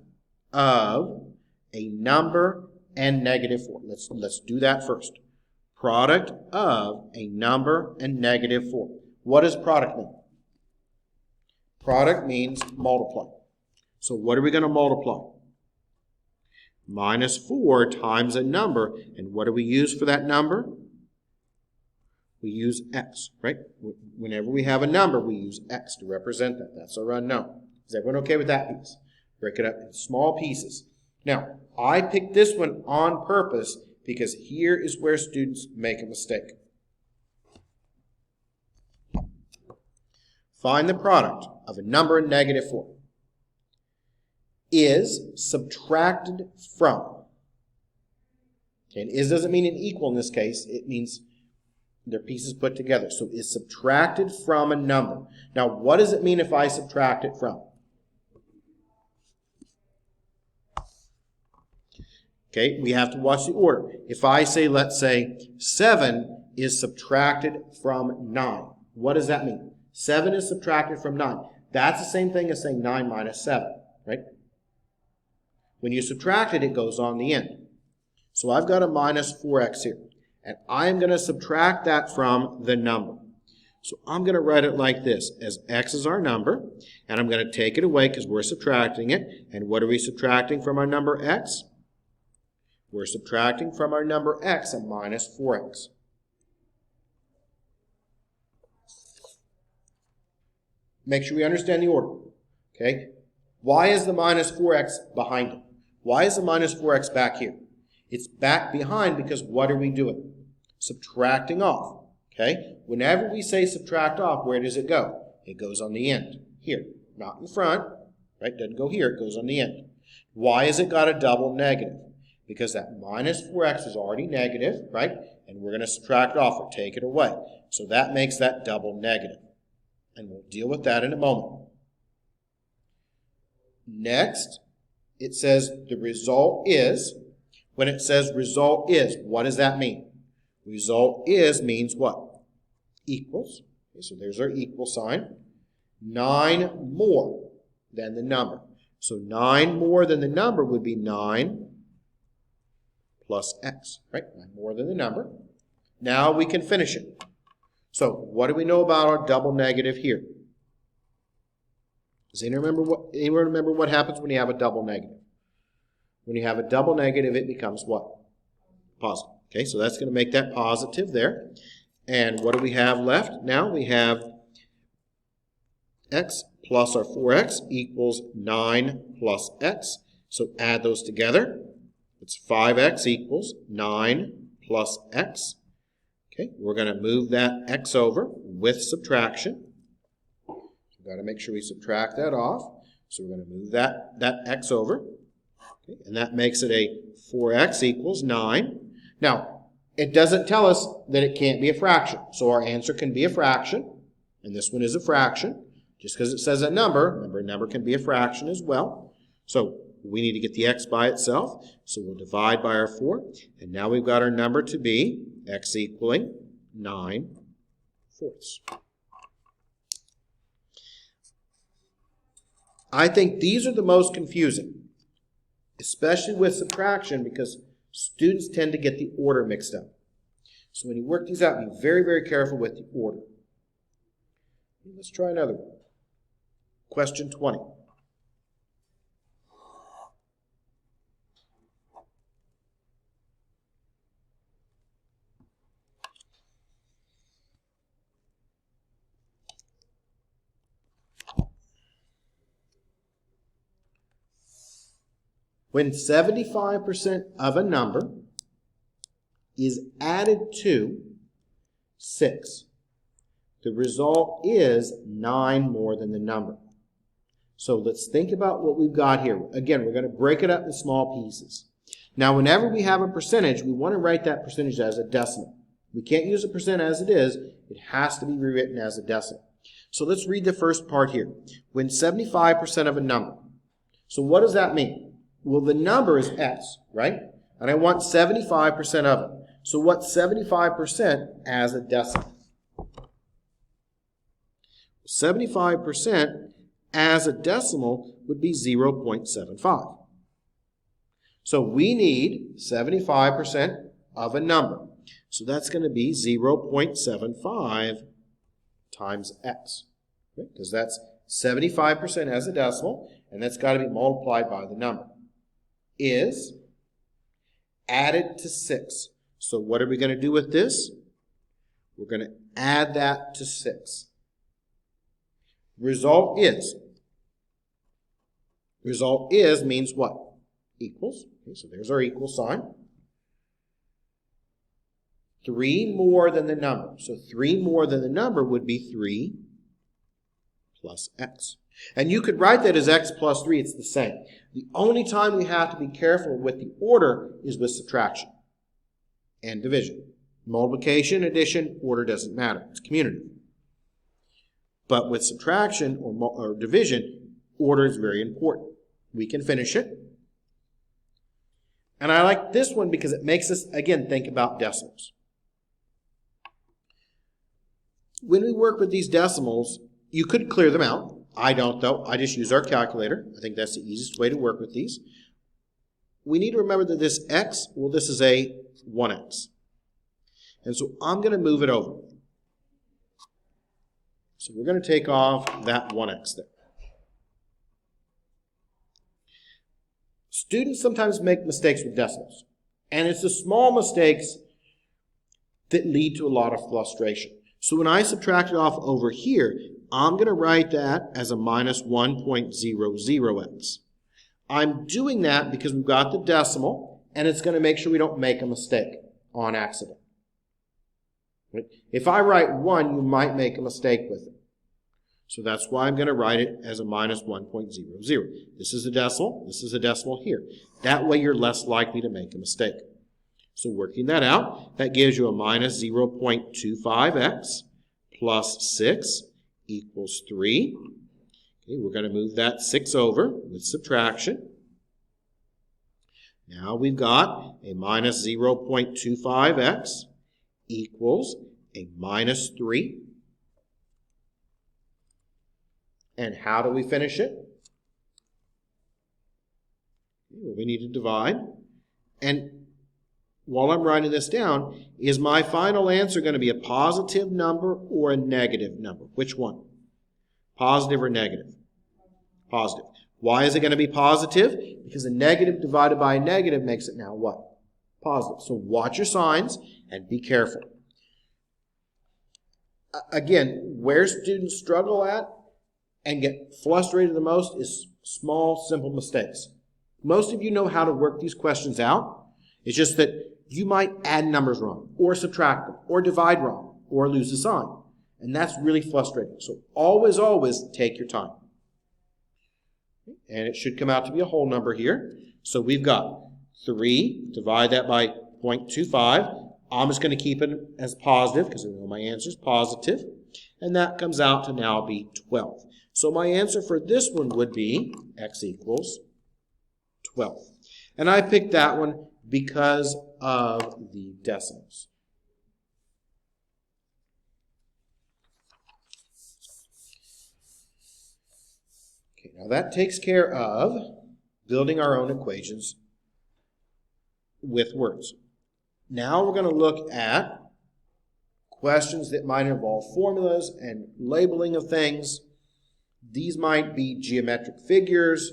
of a number and -4. Let's do that first. Product of a number and -4. What does product mean? Product means multiply. So what are we going to multiply? -4 times a number. And what do we use for that number? We use x, right? Whenever we have a number, we use x to represent that. That's our unknown. Is everyone okay with that piece? Break it up in small pieces. Now, I picked this one on purpose because here is where students make a mistake. Find the product of a number and -4. Is subtracted from. Okay, and is doesn't mean an equal in this case. It means they're pieces put together. So is subtracted from a number. Now, what does it mean if I subtract it from? Okay, we have to watch the order. If I say, let's say, 7 is subtracted from 9. What does that mean? 7 is subtracted from 9. That's the same thing as saying 9 minus 7, right? When you subtract it, it goes on the end. So I've got a minus 4x here. And I'm going to subtract that from the number. So I'm going to write it like this, as x is our number, and I'm going to take it away because we're subtracting it. And what are we subtracting from our number x? We're subtracting from our number x a minus 4x. Make sure we understand the order. Okay? Why is the minus 4x behind it? Why is the minus 4x back here? It's back behind because what are we doing? Subtracting off. Okay? Whenever we say subtract off, where does it go? It goes on the end. Here. Not in front. Right? Doesn't go here. It goes on the end. Why has it got a double negative? Because that minus 4x is already negative, right? And we're going to subtract off or take it away. So that makes that double negative. And we'll deal with that in a moment. Next, it says the result is. When it says result is, what does that mean? Result is means what? Equals. Okay, so there's our equal sign. 9 more than the number. So 9 more than the number would be 9 plus x, right? 9 more than the number. Now we can finish it. So what do we know about our double negative here? Does anyone remember what happens when you have a double negative? When you have a double negative, it becomes what? Positive. Okay, so that's going to make that positive there. And what do we have left? Now we have x plus our 4x equals 9 plus x. So add those together. It's 5x equals 9 plus x. Okay, we're going to move that x over with subtraction. We've got to make sure we subtract that off. So we're going to move that x over. Okay, and that makes it a 4x equals 9. Now, it doesn't tell us that it can't be a fraction. So our answer can be a fraction. And this one is a fraction. Just because it says a number, remember a number can be a fraction as well. So we need to get the x by itself. So we'll divide by our 4. And now we've got our number to be x equaling 9/4. I think these are the most confusing, especially with subtraction, because students tend to get the order mixed up. So when you work these out, be very, very careful with the order. Let's try another one. Question 20. When 75% of a number is added to 6, the result is 9 more than the number. So let's think about what we've got here. Again, we're going to break it up in small pieces. Now, whenever we have a percentage, we want to write that percentage as a decimal. We can't use a percent as it is. It has to be rewritten as a decimal. So let's read the first part here. When 75% of a number. So what does that mean? Well, the number is x, right? And I want 75% of it. So what's 75% as a decimal? 75% as a decimal would be 0.75. So we need 75% of a number. So that's going to be 0.75 times x. Because that's 75% as a decimal, and that's got to be multiplied by the number. Is added to 6. So what are we going to do with this? We're going to add that to 6. Result is. Result is means what? Equals. Okay, so there's our equal sign. 3 more than the number. So 3 more than the number would be 3 plus x. And you could write that as x plus 3. It's the same. The only time we have to be careful with the order is with subtraction and division. Multiplication, addition, order doesn't matter. It's commutative. But with subtraction or division, order is very important. We can finish it. And I like this one because it makes us, again, think about decimals. When we work with these decimals, you could clear them out. I don't though. I just use our calculator. I think that's the easiest way to work with these. We need to remember that this x, well, this is a 1x. And so I'm going to move it over. So we're going to take off that 1x there. Students sometimes make mistakes with decimals. And it's the small mistakes that lead to a lot of frustration. So when I subtract it off over here, I'm going to write that as a minus 1.00x. I'm doing that because we've got the decimal, and it's going to make sure we don't make a mistake on accident. If I write 1, you might make a mistake with it. So that's why I'm going to write it as a minus 1.00. This is a decimal. This is a decimal here. That way you're less likely to make a mistake. So working that out, that gives you a minus 0.25x plus 6 equals 3. Okay, we're going to move that 6 over with subtraction. Now we've got a minus 0.25x equals a minus 3. And how do we finish it? Well, we need to divide. And while I'm writing this down, is my final answer going to be a positive number or a negative number? Which one? Positive or negative? Positive. Why is it going to be positive? Because a negative divided by a negative makes it now what? Positive. So watch your signs and be careful. Again, where students struggle at and get frustrated the most is small, simple mistakes. Most of you know how to work these questions out. It's just that you might add numbers wrong, or subtract them, or divide wrong, or lose a sign. And that's really frustrating. So always, always take your time. And it should come out to be a whole number here. So we've got 3, divide that by 0.25. I'm just going to keep it as positive because I know my answer is positive. And that comes out to now be 12. So my answer for this one would be x equals 12. And I picked that one because of the decimals. Okay, now that takes care of building our own equations with words. Now we're going to look at questions that might involve formulas and labeling of things. These might be geometric figures.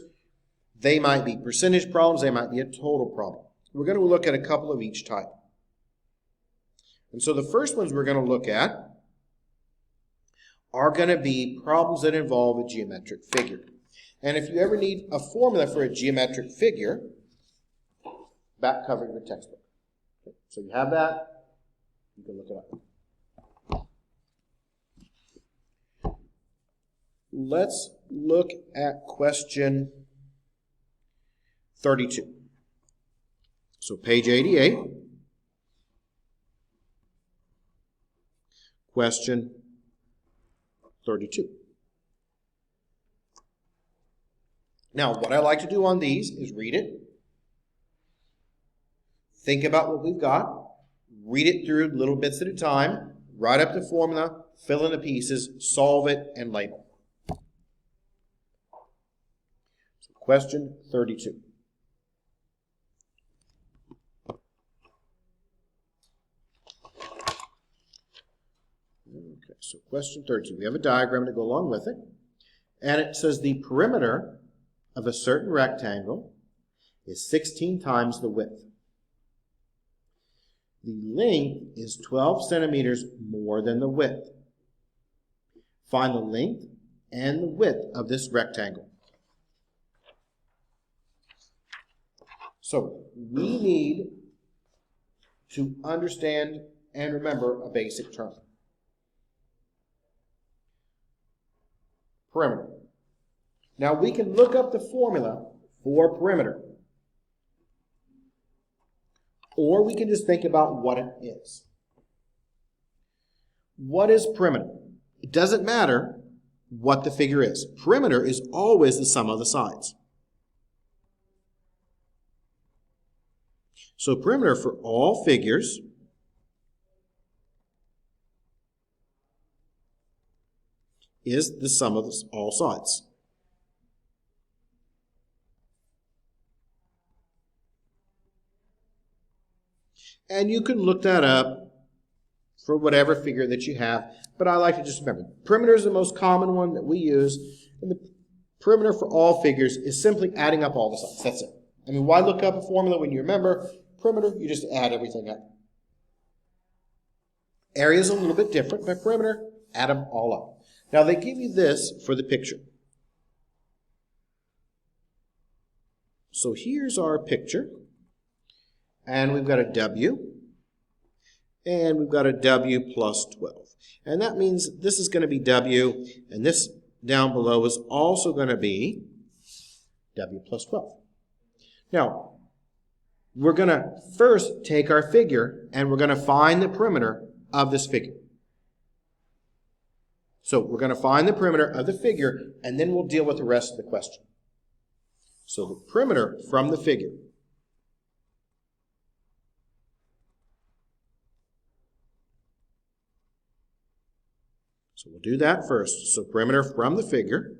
They might be percentage problems. They might be a total problem. We're going to look at a couple of each type. And so the first ones we're going to look at are going to be problems that involve a geometric figure. And if you ever need a formula for a geometric figure, back cover of your textbook. Okay, so you have that. You can look it up. Let's look at question 32. So page 88, question 32. Now, what I like to do on these is read it, think about what we've got, read it through little bits at a time, write up the formula, fill in the pieces, solve it, and label. So question 32. Okay, so question 32. We have a diagram to go along with it. And it says the perimeter of a certain rectangle is 16 times the width. The length is 12 centimeters more than the width. Find the length and the width of this rectangle. So we need to understand and remember a basic term. Perimeter. Now we can look up the formula for perimeter. Or we can just think about what it is. What is perimeter? It doesn't matter what the figure is. Perimeter is always the sum of the sides. So perimeter for all figures is the sum of all sides. And you can look that up for whatever figure that you have, but I like to just remember, perimeter is the most common one that we use, and the perimeter for all figures is simply adding up all the sides. That's it. I mean, why look up a formula when you remember perimeter? You just add everything up. Area is a little bit different, but perimeter, add them all up. Now, they give you this for the picture. So here's our picture. And we've got a W. And we've got a W plus 12. And that means this is going to be W. And this down below is also going to be W plus 12. Now, we're going to first take our figure and we're going to find the perimeter of this figure. So we're going to find the perimeter of the figure, and then we'll deal with the rest of the question. So the perimeter from the figure. So we'll do that first. So perimeter from the figure.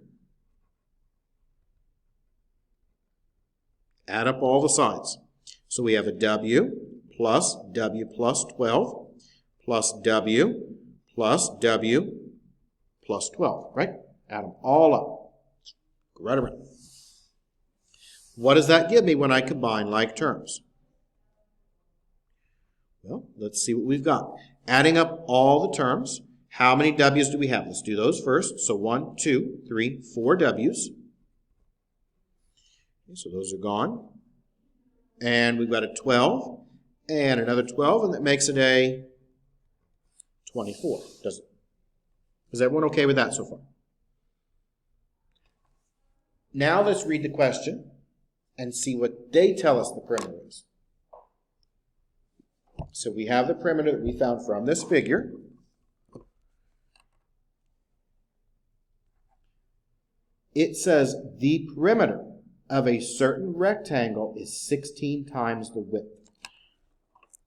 Add up all the sides. So we have a W plus 12 plus W plus W plus 12, right? Add them all up. Go right around. What does that give me when I combine like terms? Well, let's see what we've got. Adding up all the terms, how many W's do we have? Let's do those first. So 1, 2, 3, 4 W's. Okay, so those are gone. And we've got a 12 and another 12, and that makes it a 24, does it? Is everyone okay with that so far? Now let's read the question and see what they tell us the perimeter is. So we have the perimeter that we found from this figure. It says the perimeter of a certain rectangle is 16 times the width.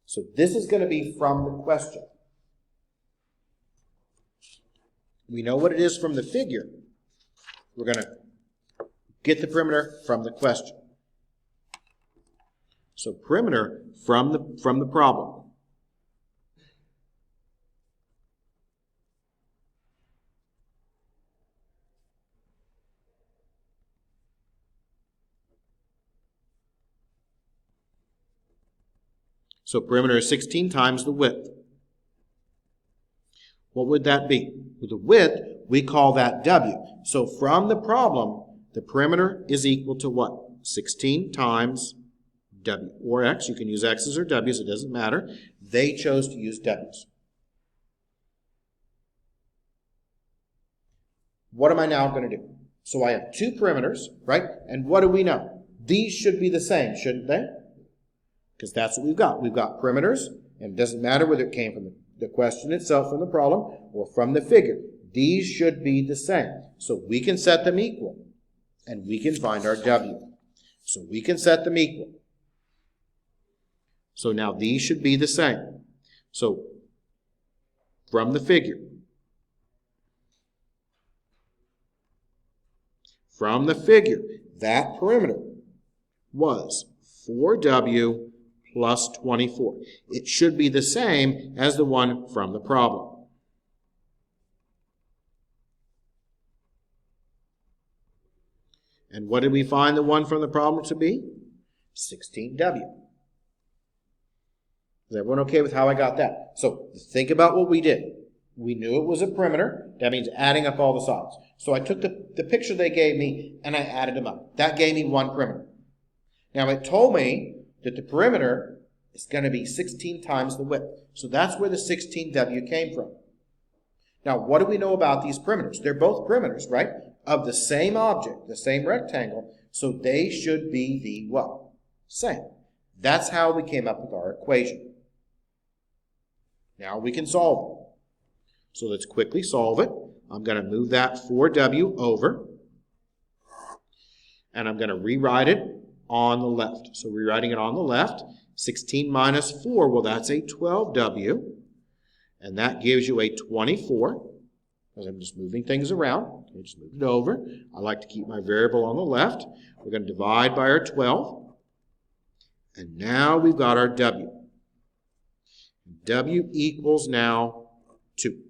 So this is going to be from the question. We know what it is from the figure. We're going to get the perimeter from the question. So perimeter from the problem. So perimeter is 16 times the width. What would that be? With the width, we call that W. So from the problem, the perimeter is equal to what? 16 times W. Or X. You can use X's or W's. It doesn't matter. They chose to use W's. What am I now going to do? So I have two perimeters, right? And what do we know? These should be the same, shouldn't they? Because that's what we've got. We've got perimeters, and it doesn't matter whether it came from the question itself, from the problem, or from the figure. These should be the same. So we can set them equal, and we can find our W. So we can set them equal. So now these should be the same. So from the figure, that perimeter was 4W plus 24. It should be the same as the one from the problem. And what did we find the one from the problem to be? 16W. Is everyone okay with how I got that? So think about what we did. We knew it was a perimeter. That means adding up all the sides. So I took the picture they gave me and I added them up. That gave me one perimeter. Now it told me that the perimeter is going to be 16 times the width. So that's where the 16W came from. Now, what do we know about these perimeters? They're both perimeters, right? Of the same object, the same rectangle. So they should be the what? Same. That's how we came up with our equation. Now we can solve it. So let's quickly solve it. I'm going to move that 4W over. And I'm going to rewrite it on the left. So rewriting it on the left, 16 minus 4, well, that's a 12W. And that gives you a 24. as I'm just moving things around. Okay, just move it over. I like to keep my variable on the left. We're going to divide by our 12. And now we've got our W. W equals now 2.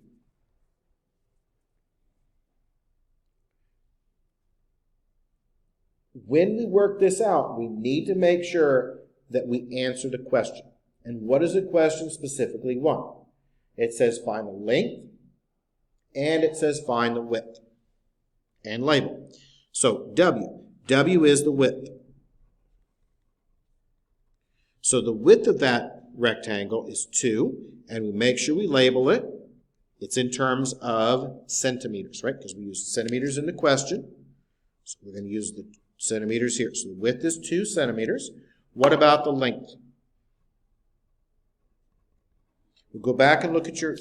When we work this out, we need to make sure that we answer the question. And what does the question specifically want? It says find the length, and it says find the width, and label. So W is the width. So the width of that rectangle is 2, and we make sure we label it. It's in terms of centimeters, right? Because we used centimeters in the question. So we're going to use the centimeters here. So the width is 2 centimeters. What about the length? We'll go back and look at your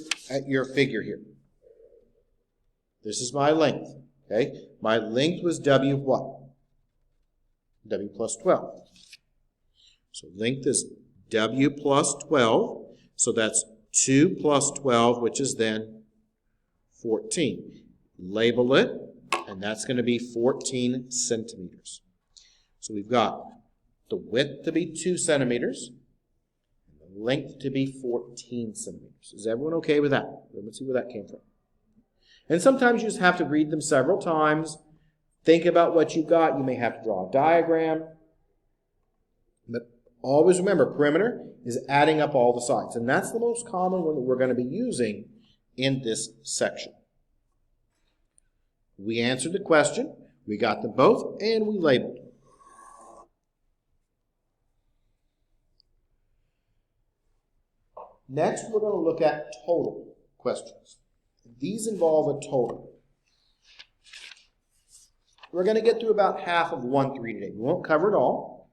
figure here. This is my length. Okay? My length was W what? W plus 12. So length is W plus 12. So that's 2 plus 12, which is then 14. Label it, and that's going to be 14 centimeters. So we've got the width to be 2 centimeters, and the length to be 14 centimeters. Is everyone okay with that? Let's see where that came from. And sometimes you just have to read them several times. Think about what you've got. You may have to draw a diagram. But always remember, perimeter is adding up all the sides. And that's the most common one that we're going to be using in this section. We answered the question. We got them both, and we labeled. Next, we're going to look at total questions. These involve a total. We're going to get through about half of 1-3 today. We won't cover it all,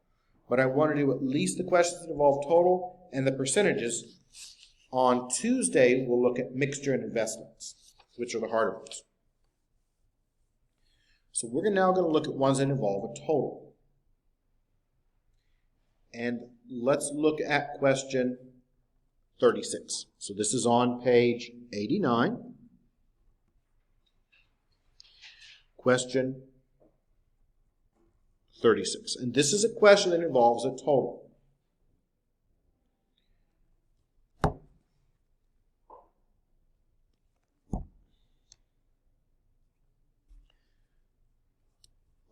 but I want to do at least the questions that involve total and the percentages. On Tuesday, we'll look at mixture and investments, which are the harder ones. So we're now going to look at ones that involve a total. And let's look at question 36. So this is on page 89. Question 36. And this is a question that involves a total.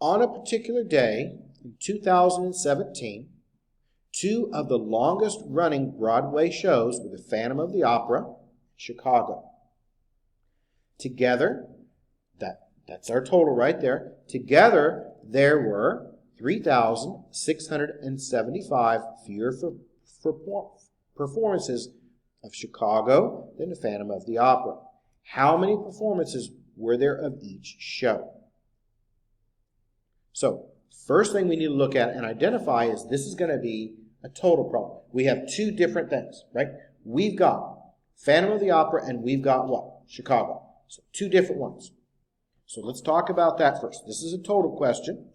On a particular day in 2017, 2 of the longest running Broadway shows were The Phantom of the Opera, Chicago. Together, that's our total right there. Together, there were 3,675 fewer performances of Chicago than The Phantom of the Opera. How many performances were there of each show? So, first thing we need to look at and identify is this is going to be a total problem. We have 2 different things, right? We've got Phantom of the Opera and we've got what? Chicago. So 2 different ones. So let's talk about that first. This is a total question.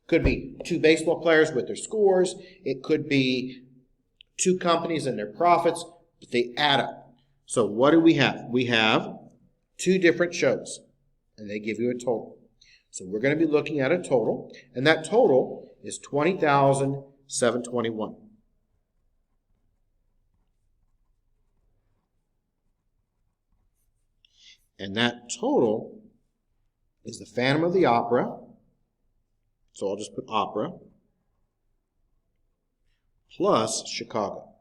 Could be 2 baseball players with their scores. It could be 2 companies and their profits, but they add up. So what do we have? We have 2 different shows, and they give you a total. So we're going to be looking at a total, and that total is 20,721. And that total is The Phantom of the Opera. So I'll just put opera plus Chicago.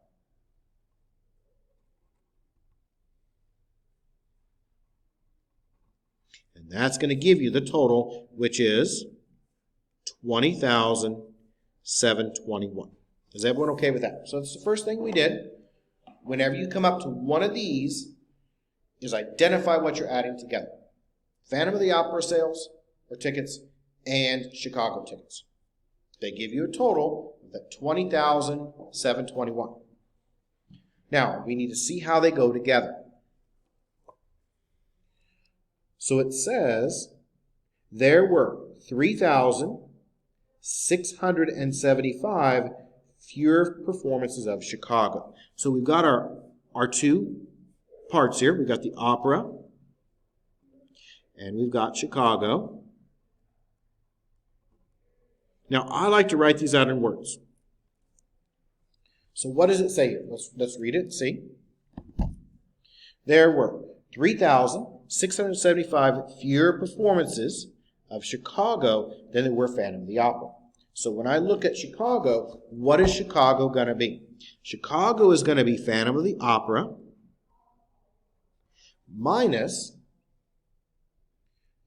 And that's going to give you the total, which is 20,721. Is everyone okay with that? So that's the first thing we did. Whenever you come up to one of these, is identify what you're adding together. Phantom of the Opera sales or tickets and Chicago tickets. They give you a total of 20,721. Now, we need to see how they go together. So it says there were 3,675 fewer performances of Chicago. So we've got our 2 parts here. We've got the Opera, and we've got Chicago. Now, I like to write these out in words. So what does it say here? Let's read it and see. There were 3,675 fewer performances of Chicago than there were Phantom of the Opera. So when I look at Chicago, what is Chicago going to be? Chicago is going to be Phantom of the Opera minus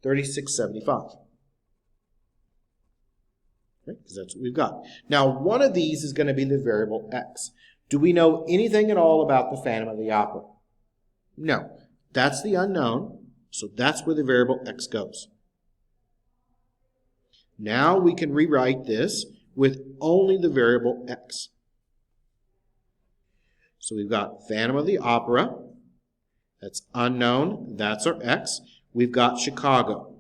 3,675. Because that's what we've got. Now, one of these is going to be the variable x. Do we know anything at all about the Phantom of the Opera? No. That's the unknown, so that's where the variable x goes. Now we can rewrite this with only the variable x. So we've got Phantom of the Opera. That's unknown. That's our x. We've got Chicago.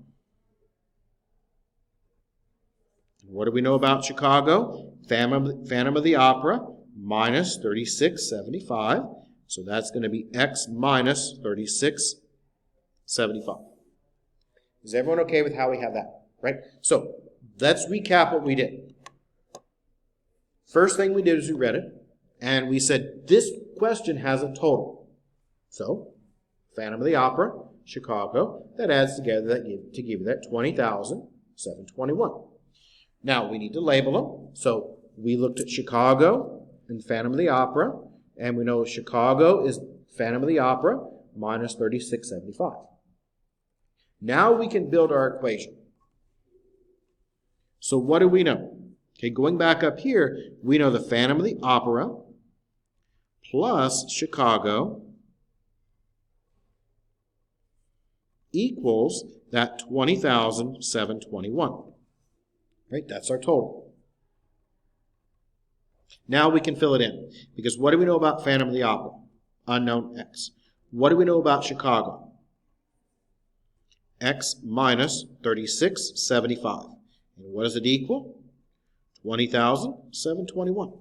What do we know about Chicago? Phantom of the Opera minus 3,675. So that's going to be x minus 3,675. Is everyone okay with how we have that? Right? So let's recap what we did. First thing we did is we read it, and we said this question has a total. So Phantom of the Opera, Chicago, that adds together to give you that 20,721. Now we need to label them. So we looked at Chicago and Phantom of the Opera, and we know Chicago is Phantom of the Opera minus 3,675. Now we can build our equation. So what do we know? Okay, going back up here, we know the Phantom of the Opera plus Chicago equals that 20,721. Right, that's our total. Now we can fill it in. Because what do we know about Phantom of the Opera? Unknown x. What do we know about Chicago? X minus 3,675. And what does it equal? 20,721.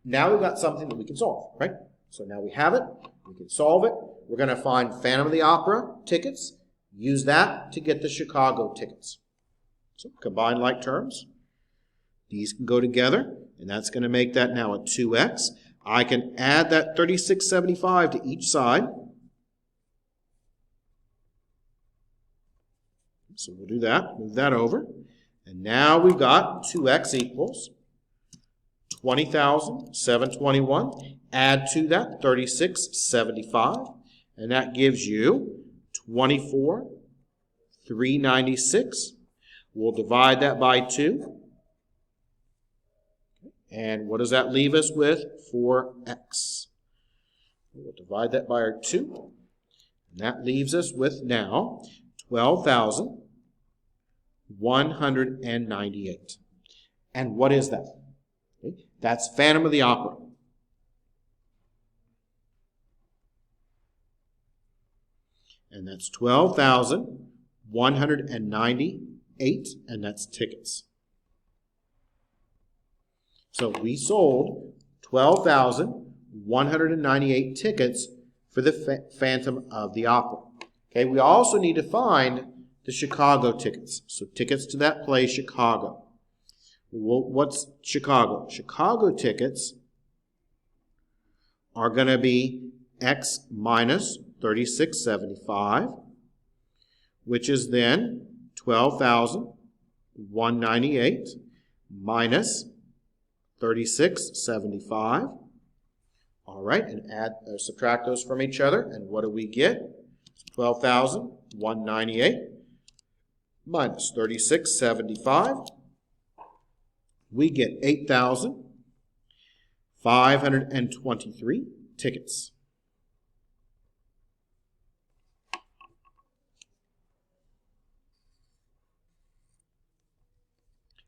Now we've got something that we can solve, right? So now we have it. We can solve it. We're going to find Phantom of the Opera tickets. Use that to get the Chicago tickets. So combine like terms. These can go together, and that's going to make that now a 2x. I can add that 3,675 to each side. So we'll do that. Move that over. And now we've got 2x equals 20,721. Add to that 3,675, and that gives you 24,396. We'll divide that by 2. And what does that leave us with? 4x. We'll divide that by our 2. And that leaves us with now 12,198. And what is that? Okay. That's Phantom of the Opera. And that's 12,198, and that's tickets. So we sold 12,198 tickets for the Phantom of the Opera. Okay, we also need to find the Chicago tickets. So tickets to that play, Chicago. Well, what's Chicago? Chicago tickets are going to be x minus 3,675, which is then 12,198 minus 3,675. All right, and add or subtract those from each other, and what do we get? 12,198 minus 3,675. We get 8,523 tickets.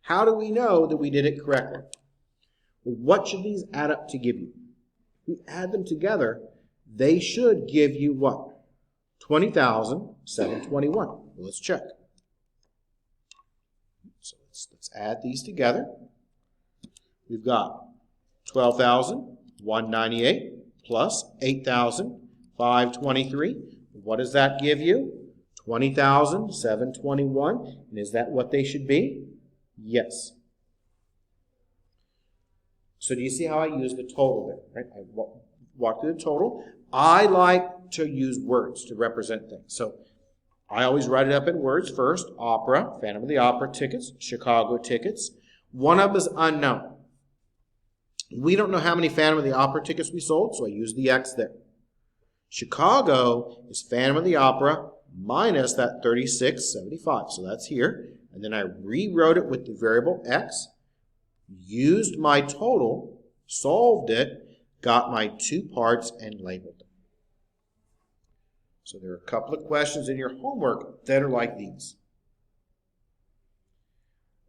How do we know that we did it correctly? Well, what should these add up to give you? If we add them together, they should give you what? 20,721. Well, let's check. So let's add these together. We've got 12,198 plus 8,523. What does that give you? 20,721. And is that what they should be? Yes. So do you see how I use the total there? Right? I walk through the total. I like to use words to represent things. So I always write it up in words first. Opera, Phantom of the Opera tickets, Chicago tickets. One of them is unknown. We don't know how many Phantom of the Opera tickets we sold, so I use the X there. Chicago is Phantom of the Opera minus that 3675. So that's here. And then I rewrote it with the variable X, used my total, solved it, got my two parts, and labeled them. So there are a couple of questions in your homework that are like these.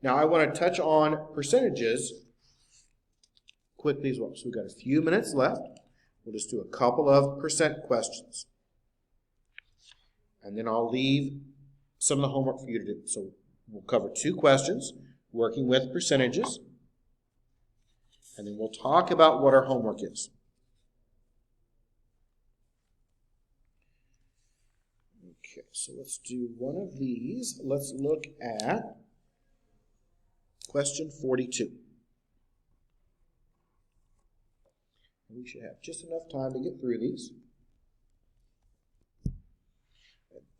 Now I want to touch on percentages quickly as well. So we've got a few minutes left. We'll just do a couple of percent questions. And then I'll leave some of the homework for you to do. So we'll cover two questions, working with percentages. And then we'll talk about what our homework is. Okay, so let's do one of these. Let's look at question 42. We should have just enough time to get through these.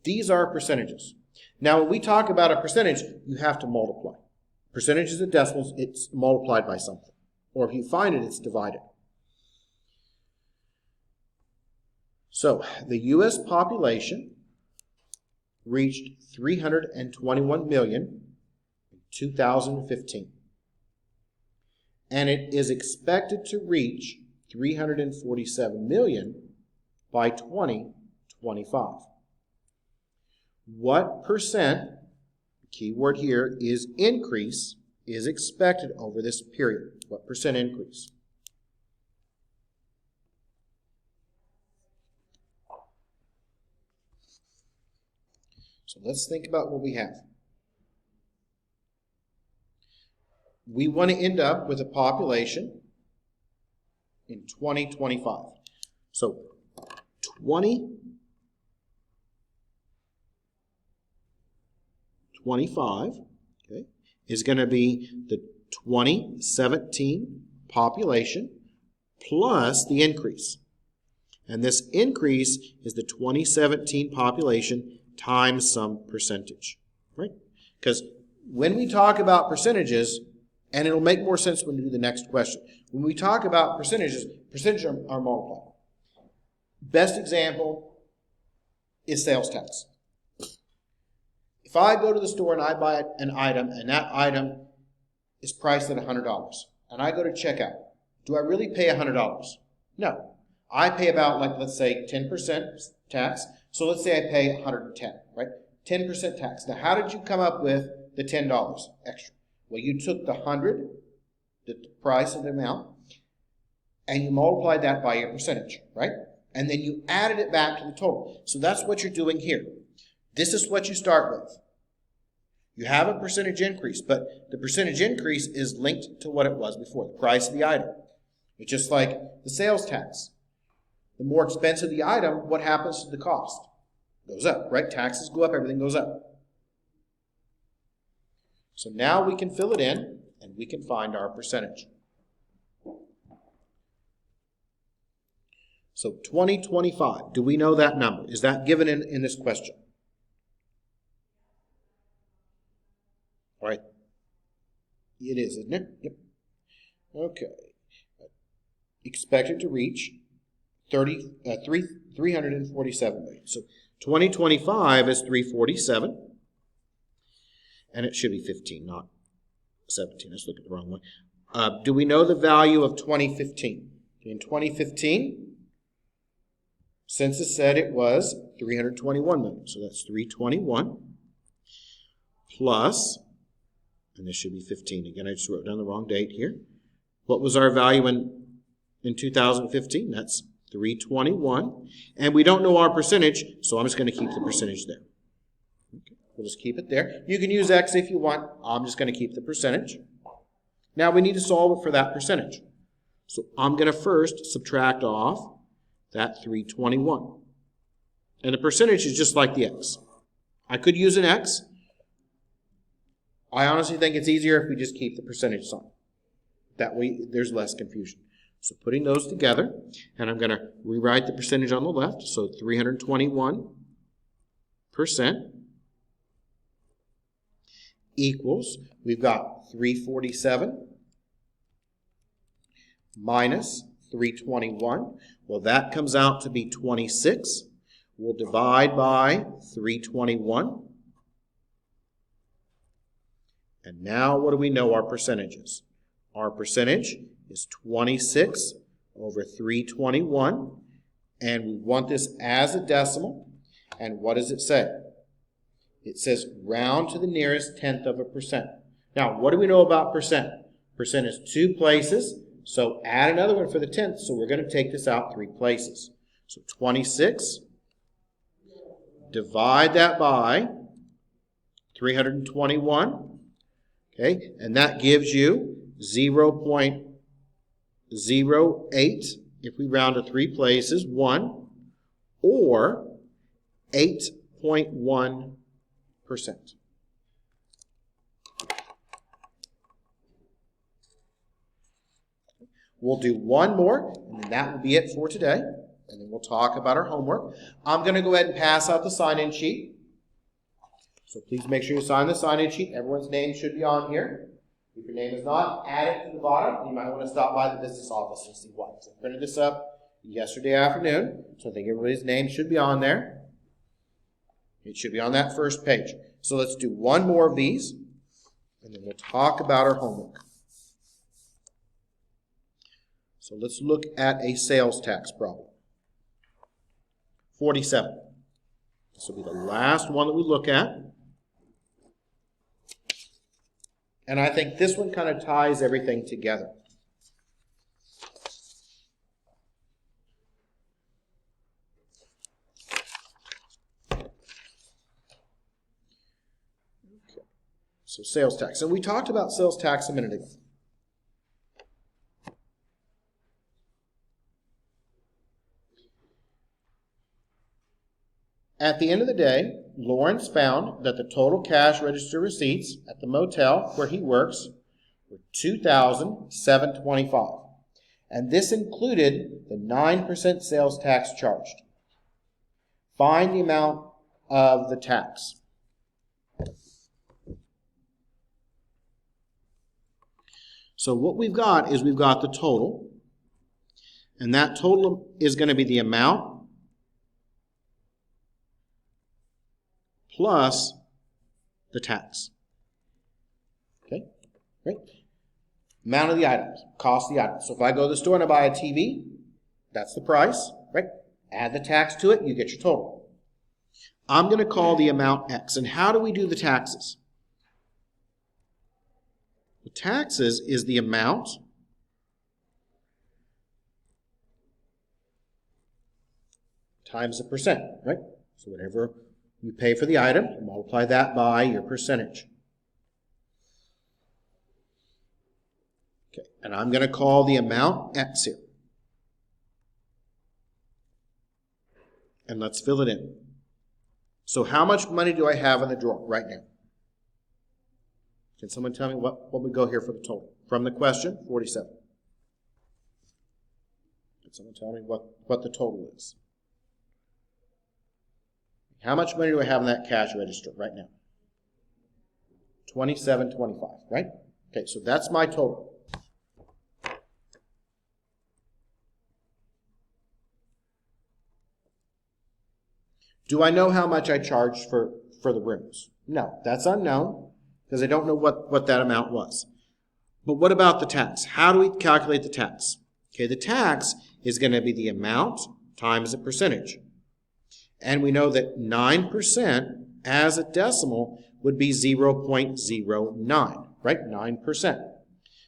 These are percentages. Now, when we talk about a percentage, you have to multiply. Percentages of decimals, it's multiplied by something. Or if you find it, it's divided. So, the U.S. population reached 321 million in 2015. And it is expected to reach 347 million by 2025. What percent, key word here, is increase is expected over this period? What percent increase? So let's think about what we have. We want to end up with a population in 2025. So 2025, okay, is going to be the 2017 population plus the increase. And this increase is the 2017 population times some percentage, right? Because when we talk about percentages, and it'll make more sense when we do the next question. When we talk about percentages are multiplied. Best example is sales tax. If I go to the store and I buy an item, and that item is priced at $100, and I go to checkout, do I really pay $100? No. I pay about, let's say 10% tax. So let's say I pay 110, right? 10% tax. Now, how did you come up with the $10 extra? Well, you took the 100, the price of the amount, and you multiplied that by your percentage, right? And then you added it back to the total. So that's what you're doing here. This is what you start with. You have a percentage increase, but the percentage increase is linked to what it was before, the price of the item. It's just like the sales tax. The more expensive the item, what happens to the cost? It goes up, right? Taxes go up, everything goes up. So now we can fill it in, and we can find our percentage. So 2025, do we know that number? Is that given in this question? All right. It is, isn't it? Yep. Okay. Expected to reach 347 million. So 2025 is 347. And it should be 15, not 17. Let's look at the wrong one. Do we know the value of 2015? In 2015, census said it was 321 million. So that's 321 plus, and this should be 15. Again, I just wrote down the wrong date here. What was our value in 2015? That's 321. And we don't know our percentage, so I'm just going to keep the percentage there. Okay. We'll just keep it there. You can use X if you want. I'm just going to keep the percentage. Now we need to solve it for that percentage. So I'm going to first subtract off that 321. And the percentage is just like the x. I could use an x. I honestly think it's easier if we just keep the percentage sign. That way there's less confusion. So putting those together, and I'm going to rewrite the percentage on the left. So 321% equals, we've got 347 minus 321. Well, that comes out to be 26. We'll divide by 321. And now what do we know our percentage is? Our percentage is 26 over 321. And we want this as a decimal. And what does it say? It says round to the nearest tenth of a percent. Now, what do we know about percent? Percent is 2 places. So add another one for the tenth. So we're going to take this out 3 places. So 26. Divide that by 321. Okay, and that gives you 0.08, if we round to 3 places, 1, or 8.1%. We'll do one more, and that will be it for today. And then we'll talk about our homework. I'm going to go ahead and pass out the sign-in sheet. So please make sure you sign the sign-in sheet. Everyone's name should be on here. If your name is not, add it to the bottom. You might want to stop by the business office and see why. So I printed this up yesterday afternoon, so I think everybody's name should be on there. It should be on that first page. So let's do one more of these, and then we'll talk about our homework. So let's look at a sales tax problem. 47. This will be the last one that we look at. And I think this one kind of ties everything together. Okay. So sales tax. And we talked about sales tax a minute ago. At the end of the day, Lawrence found that the total cash register receipts at the motel where he works were $2,725. And this included the 9% sales tax charged. Find the amount of the tax. So what we've got is we've got the total. And that total is going to be the amount plus the tax. Okay, right? Amount of the items, cost of the items. So if I go to the store and I buy a TV, that's the price, right? Add the tax to it, you get your total. I'm going to call the amount X. And how do we do the taxes? The taxes is the amount times the percent, right? So whatever you pay for the item, you multiply that by your percentage. Okay, and I'm going to call the amount X here. And let's fill it in. So how much money do I have in the drawer right now? Can someone tell me what would go here for the total? From the question, 47. Can someone tell me what the total is? How much money do I have in that cash register right now? $27.25, right? Okay, so that's my total. Do I know how much I charged for the rooms? No, that's unknown because I don't know what that amount was. But what about the tax? How do we calculate the tax? Okay, the tax is going to be the amount times the percentage. And we know that 9% as a decimal would be 0.09, right? 9%.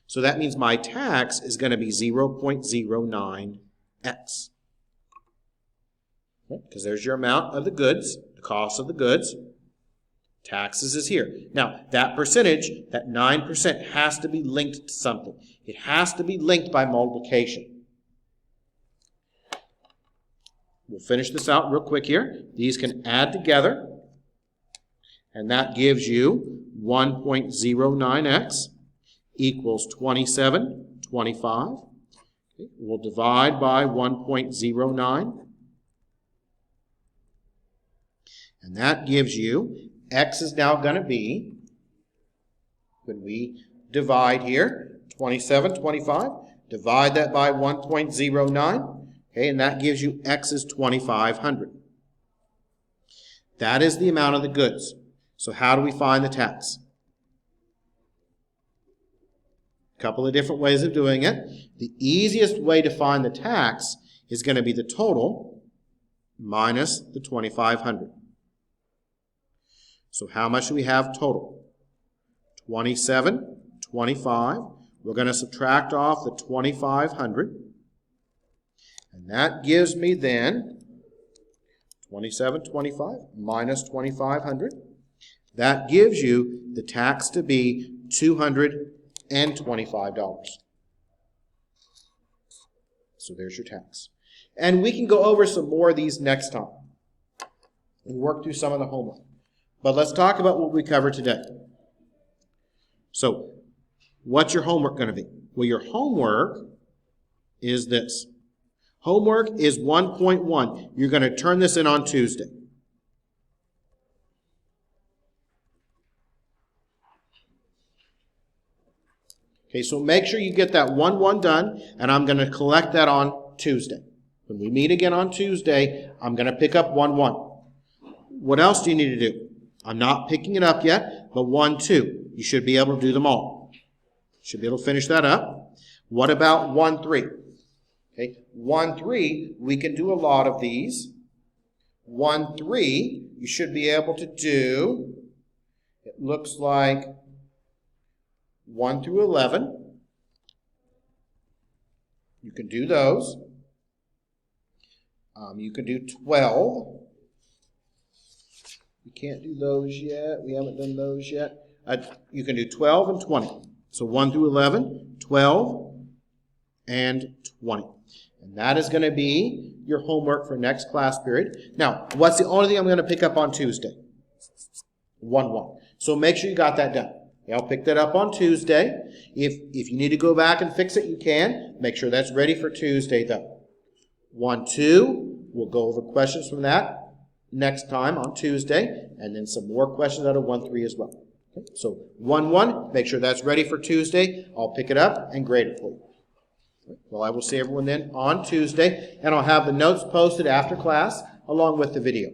So that means my tax is going to be 0.09x. Right? Because there's your amount of the goods, the cost of the goods. Taxes is here. Now, that percentage, that 9%, has to be linked to something. It has to be linked by multiplication. We'll finish this out real quick here. These can add together, and that gives you 1.09x equals 2725. Okay, we'll divide by 1.09. And that gives you, x is now going to be, when we divide here, 2725, divide that by 1.09, okay, and that gives you x is 2,500. That is the amount of the goods. So how do we find the tax? A couple of different ways of doing it. The easiest way to find the tax is going to be the total minus the 2,500. So how much do we have total? 2725. We're going to subtract off the 2,500. And that gives me then 2725 minus 2,500. That gives you the tax to be $225. So there's your tax. And we can go over some more of these next time and work through some of the homework. But let's talk about what we covered today. So, what's your homework going to be? Well, your homework is this. Homework is 1.1. You're going to turn this in on Tuesday. Okay, so make sure you get that 1-1 done, and I'm going to collect that on Tuesday. When we meet again on Tuesday, I'm going to pick up 1-1. What else do you need to do? I'm not picking it up yet, but 1-2. You should be able to do them all. Should be able to finish that up. What about 1-3? Okay, 1-3, we can do a lot of these. 1-3, you should be able to do, it looks like 1 through 11. You can do those. You can do 12. We can't do those yet. We haven't done those yet. You can do 12 and 20. So 1 through 11, 12, and 20. And that is going to be your homework for next class period. Now, what's the only thing I'm going to pick up on Tuesday? 1-1. So make sure you got that done. Okay, I'll pick that up on Tuesday. If you need to go back and fix it, you can. Make sure that's ready for Tuesday, though. 1-2, we'll go over questions from that next time on Tuesday, and then some more questions out of 1-3 as well. Okay? So 1-1, make sure that's ready for Tuesday. I'll pick it up and grade it for you. Well, I will see everyone then on Tuesday, and I'll have the notes posted after class along with the video.